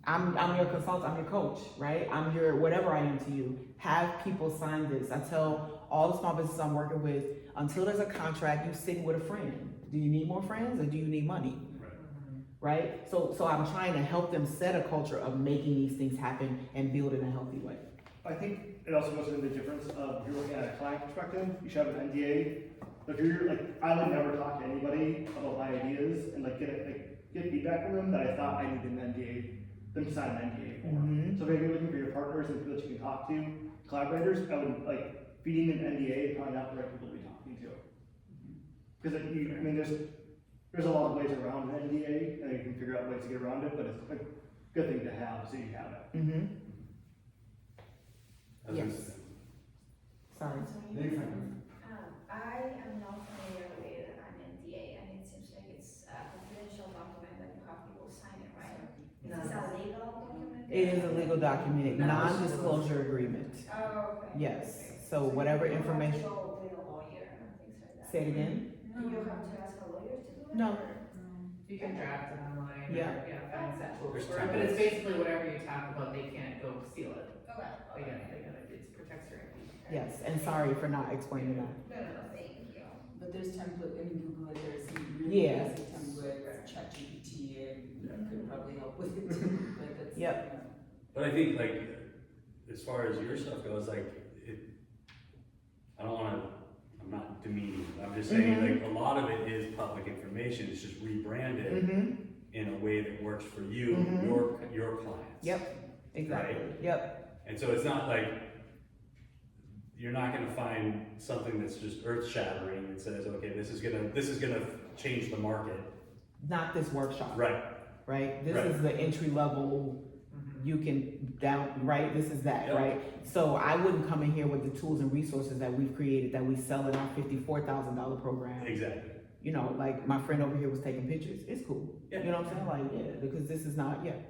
I'm your consultant, I'm your coach, right? I'm your whatever I am to you. Have people sign this. I tell all the small businesses I'm working with, until there's a contract, you sit with a friend. Do you need more friends or do you need money? Right? So I'm trying to help them set a culture of making these things happen and build in a healthy way. I think it also goes into the difference of if you're looking at a client perspective, you should have an NDA. But if you're like, I would never talk to anybody about my ideas and get feedback from them that I thought I needed an NDA, them to sign an NDA for. Mhm. So if you're looking for your partners and people that you can talk to, collaborators, I would feeding an NDA is probably not the right people to be talking to. Because there's a lot of ways around an NDA, and you can figure out ways to get around it, but it's a good thing to have so you have it. Yes. Sorry. I am not familiar with an NDA, and it seems like it's a confidential document that you have people sign it, right? Is this a legal document? It is a legal document, non-disclosure agreement. Oh, okay. Yes. Okay. So whatever information. You have to go with a lawyer and things like that. Say it again. Do you have to ask a lawyer to do it? No. or- You can draft it online. Yeah. Find central. There's But templates. it's basically whatever you talk about, they can't go steal it. Okay. But it protects your IP. Yes, and sorry for not explaining that. No, thank you. But there's template, in Google, there's some really Yeah. easy templates, ChatGPT, and could probably help with it too, but that's. Yep. But I think as far as your stuff goes, I'm not demeaning, I'm just saying a lot of it is public information, it's just rebranded in a way that works for you, your clients. Yep. Exactly. Right? Yep. And so it's not you're not gonna find something that's just earth shattering and says, okay, this is gonna change the market. Not this workshop. Right. Right? This Right. is the entry level, you can right? This is that, Yep. right? So I wouldn't come in here with the tools and resources that we've created that we sell in our $54,000 program. Exactly. You know, like my friend over here was taking pictures. It's cool. Yeah. You know what I'm saying? Because this is not, Yep.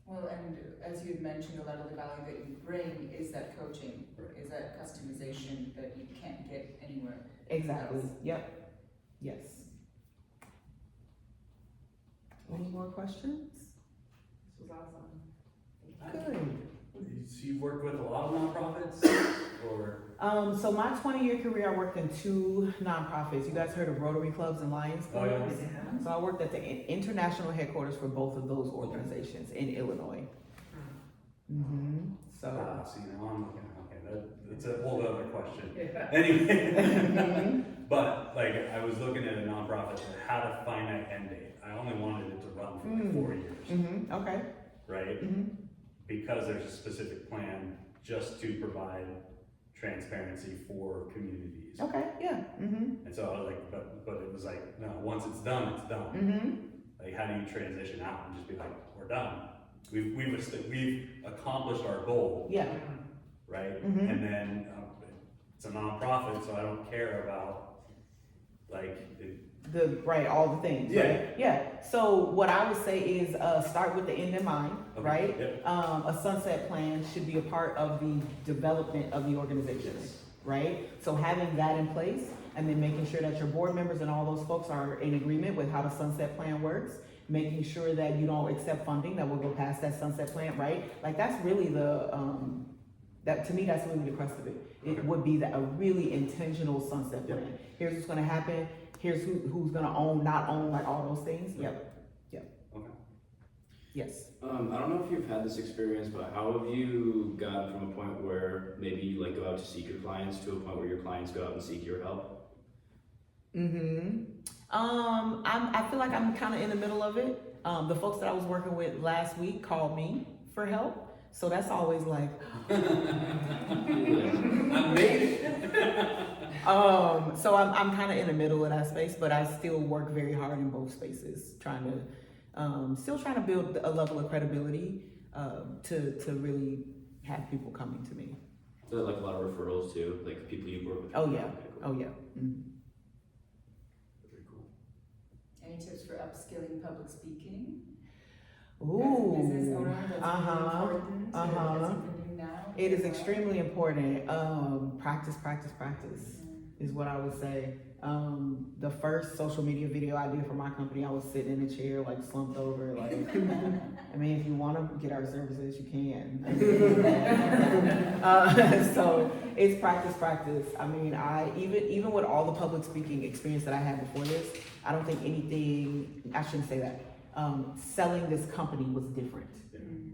Well, and as you had mentioned, a lot of the value that you bring is that coaching, Right. is that customization that you can't get anywhere. Exactly. else. Yep. Yes. Any more questions? This was awesome. Good. So you worked with a lot of nonprofits, or? So my 20-year career, I worked in 2 nonprofits. You guys heard of Rotary Clubs and Lions Oh, yeah. Clubs? So I worked at the international headquarters for both of those organizations in Illinois. So. See, now I'm looking, that's a whole other question. Yeah. Anyway, but I was looking at a nonprofit that had a finite end date. I only wanted it to run for 4 years, Okay. right? Because there's a specific plan just to provide transparency for communities. Okay. Yeah. And so I was like, but it was no, once it's done, it's done. How do you transition out and just be we're done? We've accomplished our goal, Yeah. right? And then it's a nonprofit, so I don't care about all the things. Yeah. Right? Yeah. So what I would say is start with the end in mind, Okay, right? yep. A sunset plan should be a part of the development of the organization, right? So having that in place and then making sure that your board members and all those folks are in agreement with how the sunset plan works, making sure that you don't accept funding that will go past that sunset plan, right? That's really that to me, that's really the crux of it. It would be a really intentional sunset plan. Yep. Here's what's gonna happen. Here's who's gonna own, not own, all those things. Yep. Okay. Yes. I don't know if you've had this experience, but how have you gotten from a point where maybe you go out to seek your clients to a point where your clients go out and seek your help? I feel like I'm kind of in the middle of it. The folks that I was working with last week called me for help. So that's always like, I made it. so I'm kind of in the middle of that space, but I still work very hard in both spaces, still trying to build a level of credibility, to really have people coming to me. So like a lot of referrals too, like people you work with. Oh yeah, Okay, cool. oh yeah. Mhm. Very cool. Any tips for upskilling public speaking? Ooh. As a business owner, that's really important. uh-huh. That's something you're doing now. It is extremely important. Practice is what I would say. The first social media video I did for my company, I was sitting in a chair, like slumped over, like, I mean, if you want to get our services, you can. So it's practice. I mean, even with all the public speaking experience that I had before this, I don't think I shouldn't say that. Selling this company was different,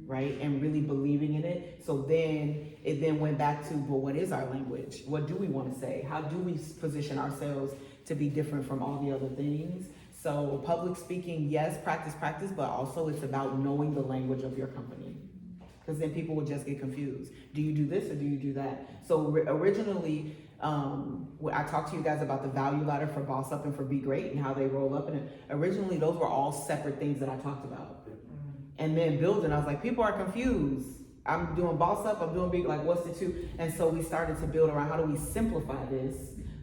right? And really believing in it. So then it went back to, well, what is our language? What do we want to say? How do we position ourselves to be different from all the other things? So public speaking, yes, practice, but also it's about knowing the language of your company. Because then people will just get confused. Do you do this or do you do that? So originally, I talked to you guys about the value ladder for bossUP and for Be Great and how they roll up. And originally those were all separate things that I talked about. And then building, I was like, people are confused. I'm doing bossUP, I'm doing Be Great, like what's the two? And so we started to build around how do we simplify this?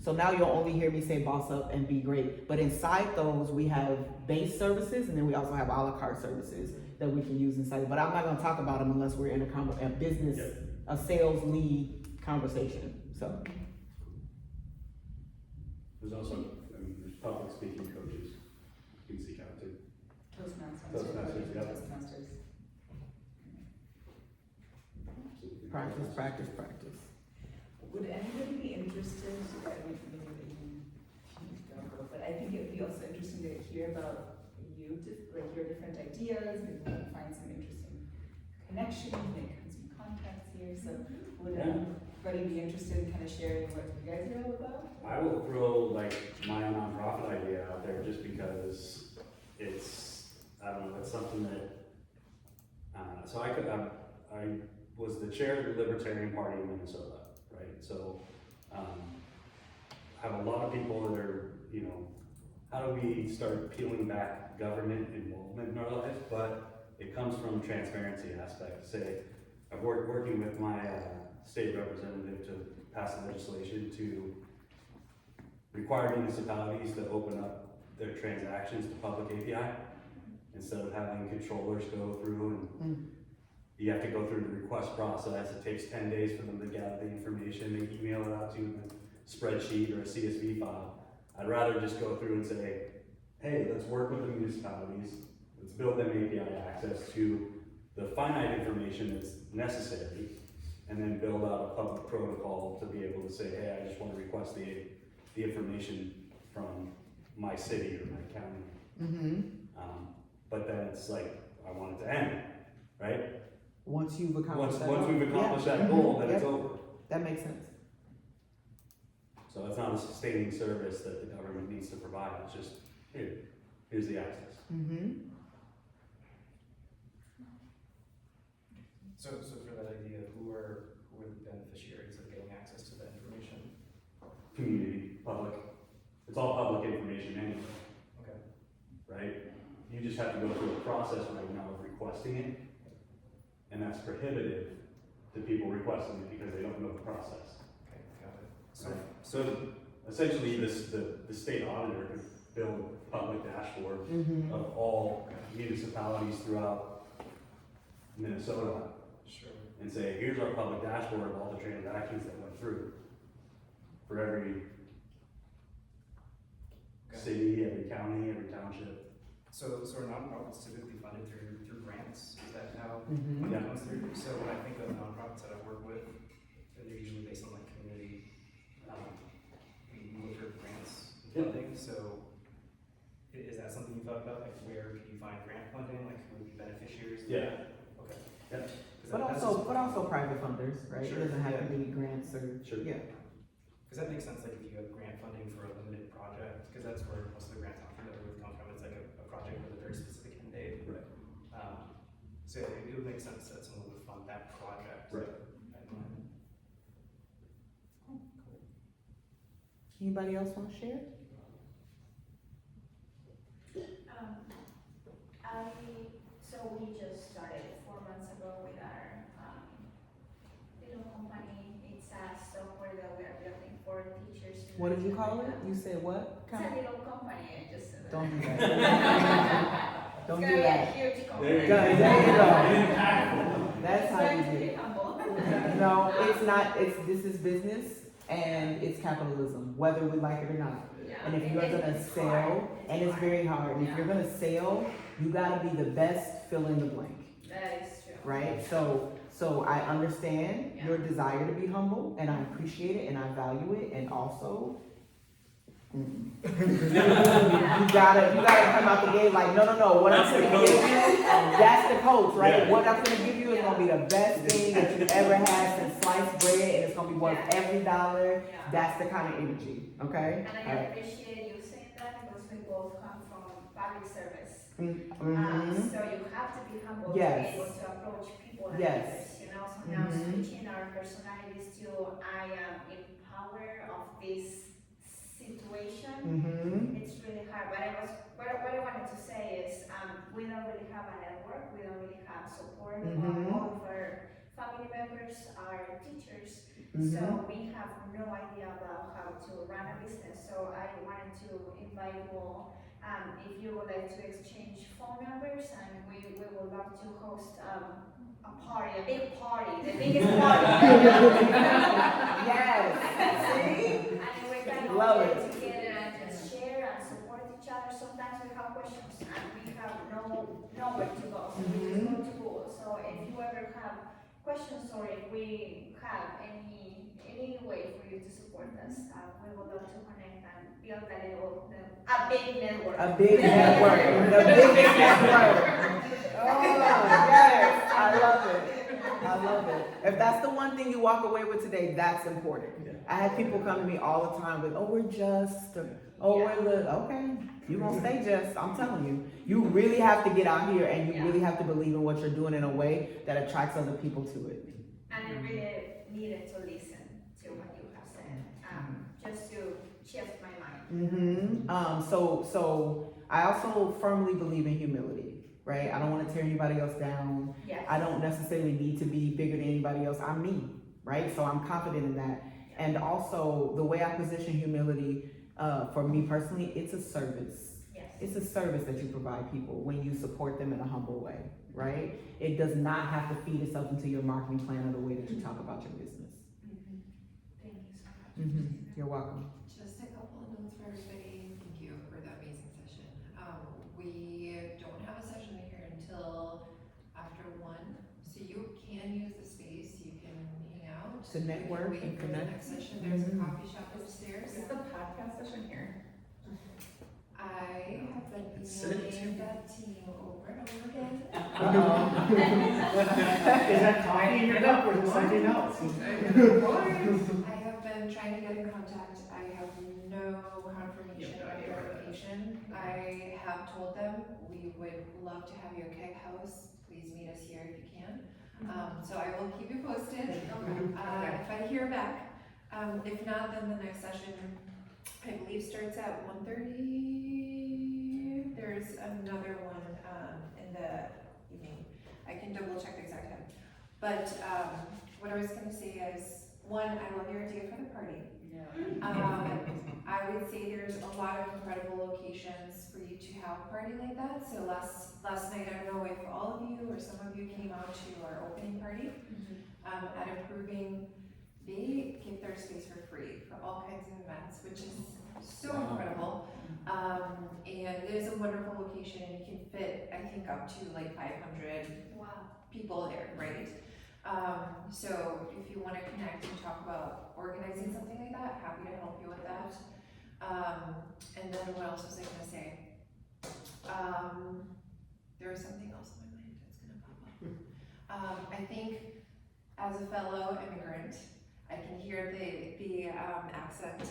So now you'll only hear me say bossUP and Be Great. But inside those, we have base services and then we also have a la carte services that we can use inside. But I'm not gonna talk about them unless we're in a business, a sales lead conversation, so. There's also, there's public speaking coaches you can seek out too. Toastmasters. Yeah. Toastmasters. Practice. Would anybody be interested, maybe don't go, but I think it'd be also interesting to hear about your different ideas, maybe we can find some interesting connections, make some contacts here, so would anybody be interested in kind of sharing what you guys know about? I will throw like my nonprofit idea out there just because it's, I don't know, it's something that, so I was the chair of the Libertarian Party in Minnesota, right? So, have a lot of people that are, how do we start peeling back government involvement in our lives? But it comes from transparency aspect. Say, I've working with my state representative to pass legislation to require municipalities to open up their transactions to public API instead of having controllers go through and you have to go through the request process. It takes 10 days for them to gather the information. They email it out to you in a spreadsheet or a CSV file. I'd rather just go through and say, hey, let's work with the municipalities. Let's build them API access to the finite information that's necessary and then build out a public protocol to be able to say, hey, I just want to request the information from my city or my county. But then it's like, I want it to end, right? Once you've accomplished Once we've accomplished that goal, then it's over. That makes sense. So it's not a sustaining service that the government needs to provide. It's just, here's the access. So for that idea, who are the beneficiaries of getting access to that information? Community, public. It's all public information anyway. Okay. Right? You just have to go through a process right now of requesting it. And that's prohibitive to people requesting it because they don't know the process. Okay, got it. So essentially, the state auditor could build a public dashboard of all municipalities throughout Minnesota Sure. and say, here's our public dashboard of all the transactions that went through for every city, every county, every township. So are nonprofits typically funded through grants? Is that how it Yeah. comes through? So when I think of nonprofits that I've worked with, they're usually based on like community, we look for grants and funding. So is that something you thought about? Like where can you find grant funding? Like who would be beneficiaries? Yeah. Okay. Yeah. 'Cause But that's also private funders, right? Sure, It doesn't have yeah. to be grants or, Sure. yeah. because that makes sense, like if you have grant funding for a limited project, because that's where most of the grants I'm familiar with come from, it's like a project with a very specific end date. Right. So yeah, it would make sense that someone would fund that project. Right. Anybody else want to share? So we just started 4 months ago with our little company. It's a software that we are building for teachers. What did you call it? You said what? It's a little company, I just said that. Don't do that. Don't do that. It's gonna be a huge company. There you go. That's how Trying you to do be it. humble. No, it's not. This is business and it's capitalism, whether we like it or not. Yeah. And if you're gonna It's sell, hard. and it's hard. very hard, and if you're gonna sell, you gotta be the best, fill in the blank, That is true. right? So I understand Yeah. your desire to be humble, and I appreciate it, and I value it, and also, you gotta come out the gate like, no, what I'm gonna give you, that's the coach, right? Yeah. What I'm gonna give you is gonna be the best thing that you ever had since sliced bread, and it's gonna be worth every dollar. Yeah. That's the kind of energy, okay? And I Alright. appreciate you saying that because we both come from public service. Mm-hmm. So you have to be humble Yes. to be able to approach people and Yes. others, you know, so now Mhm. switching our personalities to I am in power of this situation, Mm-hmm. it's really hard. What I wanted to say is we don't really have a network, we don't really have support. Mhm. All of our family members are teachers, Mm-hmm. so we have no idea about how to run a business. So I wanted to invite you all, if you would like to exchange phone numbers, and we would love to host a party, a big party, the biggest party. Yes. See? And we can all Love get it. together and just share and support each other. Sometimes we have questions and we have nowhere to go, so we just go to Google. So if you ever have questions or if we have any way for you to support us, we would love to connect and build a big network. A big network. The biggest network. Oh, yes. I love it. I love it. If that's the one thing you walk away with today, that's important. I have people come to me all the time with, oh, we're just, or, oh, we're little. Okay, you're gonna stay just, I'm telling you. You really have to get out here and you really have to believe in what you're doing in a way that attracts other people to it. And I really needed to listen to what you have said, just to shift my mind. Mm-hmm. So I also firmly believe in humility, right? I don't want to tear anybody else down. Yes. I don't necessarily need to be bigger than anybody else. I'm me, right? So I'm confident in that. And also the way I position humility, for me personally, it's a service. Yes. It's a service that you provide people when you support them in a humble way, right? It does not have to feed itself into your marketing plan or the way that you talk about your business. Thank you so much. You're welcome. Just a couple of notes for everybody. Thank you for the amazing session. We don't have a session here until after 1, so you can use the space. You can hang out. To network You can and wait for the connect. next session. There's a coffee shop upstairs. Is the podcast session here? I have been Send it to emailing that team over and over again. Is that coffee in your cup or is it something else? I have been trying to get in contact. I have no confirmation of your location. I have told them we would love to have you at Keg House. Please meet us here if you can. So I will keep you posted if I hear back. If not, then the next session, I believe, starts at 1:30. There's another one in the evening. I can double check the exact time. But what I was going to say is, one, I love your idea for the party. I would say there's a lot of incredible locations for you to have a party like that. So last night, I don't know if all of you or some of you came out to our opening party at Improving. They give their space for free for all kinds of events, which is so incredible. And it is a wonderful location, and you can fit, I think, up to like 500 people there, right? So if you want to connect and talk about organizing something like that, happy to help you with that. And then what else was I gonna say? There was something else in my mind that's gonna pop up. I think as a fellow immigrant, I can hear the accent.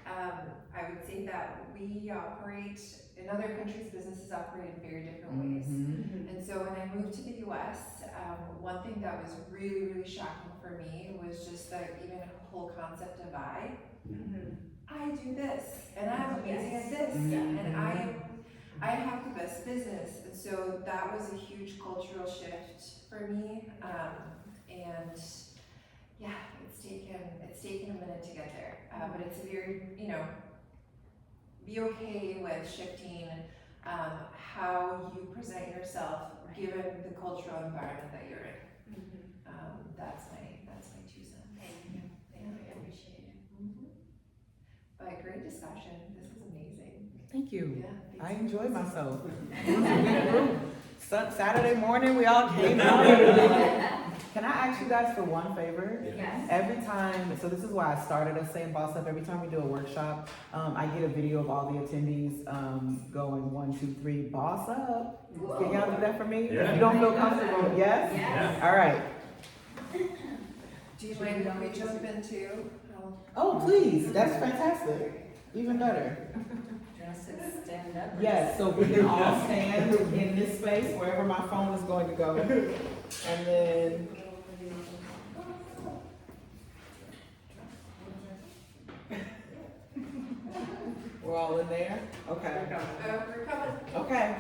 I would say that we operate, in other countries, businesses operate in very different ways. And so when I moved to the US, one thing that was really, really shocking for me was just the even whole concept of I do this, and I'm amazing at this, and I have the best business. And so that was a huge cultural shift for me. And yeah, it's taken a minute to get there, but it's a very, be okay with shifting how you present yourself given the cultural environment that you're in. That's my 2 cents. Thank you. I appreciate it. But great discussion. This was amazing. Thank you. Yeah, I enjoyed myself. It was a good group. Saturday morning, we all came out. Can I ask you guys for one favor? Yes. Every time, so this is why I started us saying bossUP. Every time we do a workshop, I get a video of all the attendees going 1, 2, 3, bossUP. Can y'all do that for me? Yeah. If you don't feel comfortable, yes? Yes. All right. Do you mind if we jump into? Oh, please. That's fantastic. Even better. Just stand up. Yes, so we can all stand in this space wherever my phone is going to go. And then. We're all in there? Okay. We're coming. Okay.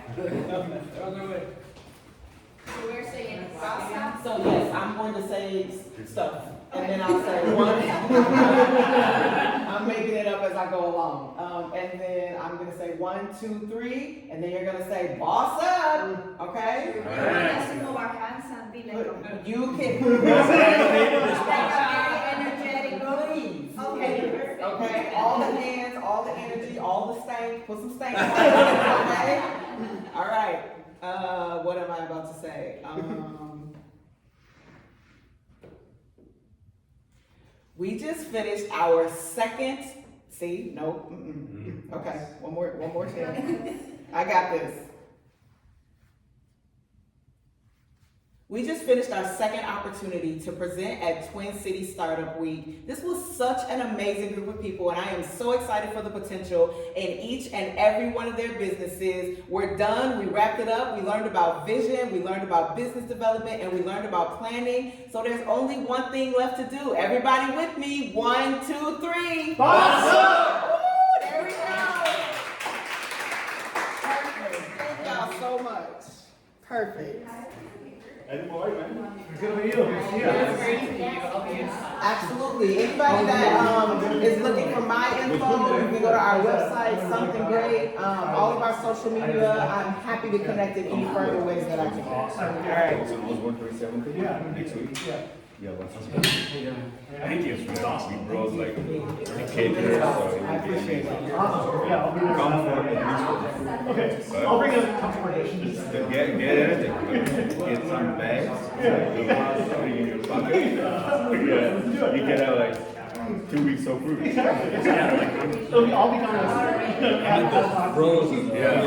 So we're saying bossUP. So yes, I'm going to say stuff, and then I'll say one. I'm making it up as I go along. And then I'm gonna say 1, 2, 3, and then you're gonna say bossUP, okay? We want us to move our hands and be like, You can. energetic. Please. Okay, perfect. Okay, all the hands, all the energy, all the stank, put some stank on it, okay? All right, what am I about to say? We just finished our second, okay, one more chance. I got this. We just finished our second opportunity to present at Twin City Startup Week. This was such an amazing group of people, and I am so excited for the potential in each and every one of their businesses. We're done, we wrapped it up, we learned about vision, we learned about business development, and we learned about planning. So there's only one thing left to do. Everybody with me, 1, 2, 3. bossUP! There we go. Perfect. Thank y'all so much. Perfect. It's good to meet you. Absolutely. Anybody that is looking for my info, you can go to our website, something great. All of our social media, I'm happy to connect in any further ways that I can. All right. Next week. Yeah, Thank you. It's awesome. bros like caterers, so I appreciate it. Yeah, I'll be there. Okay, I'll bring a couple more dishes. Get everything. Get some bags. Put it in your pocket. Yeah, you get out like 2 weeks so fruit. Exactly. I'll be gone. Bros, yeah.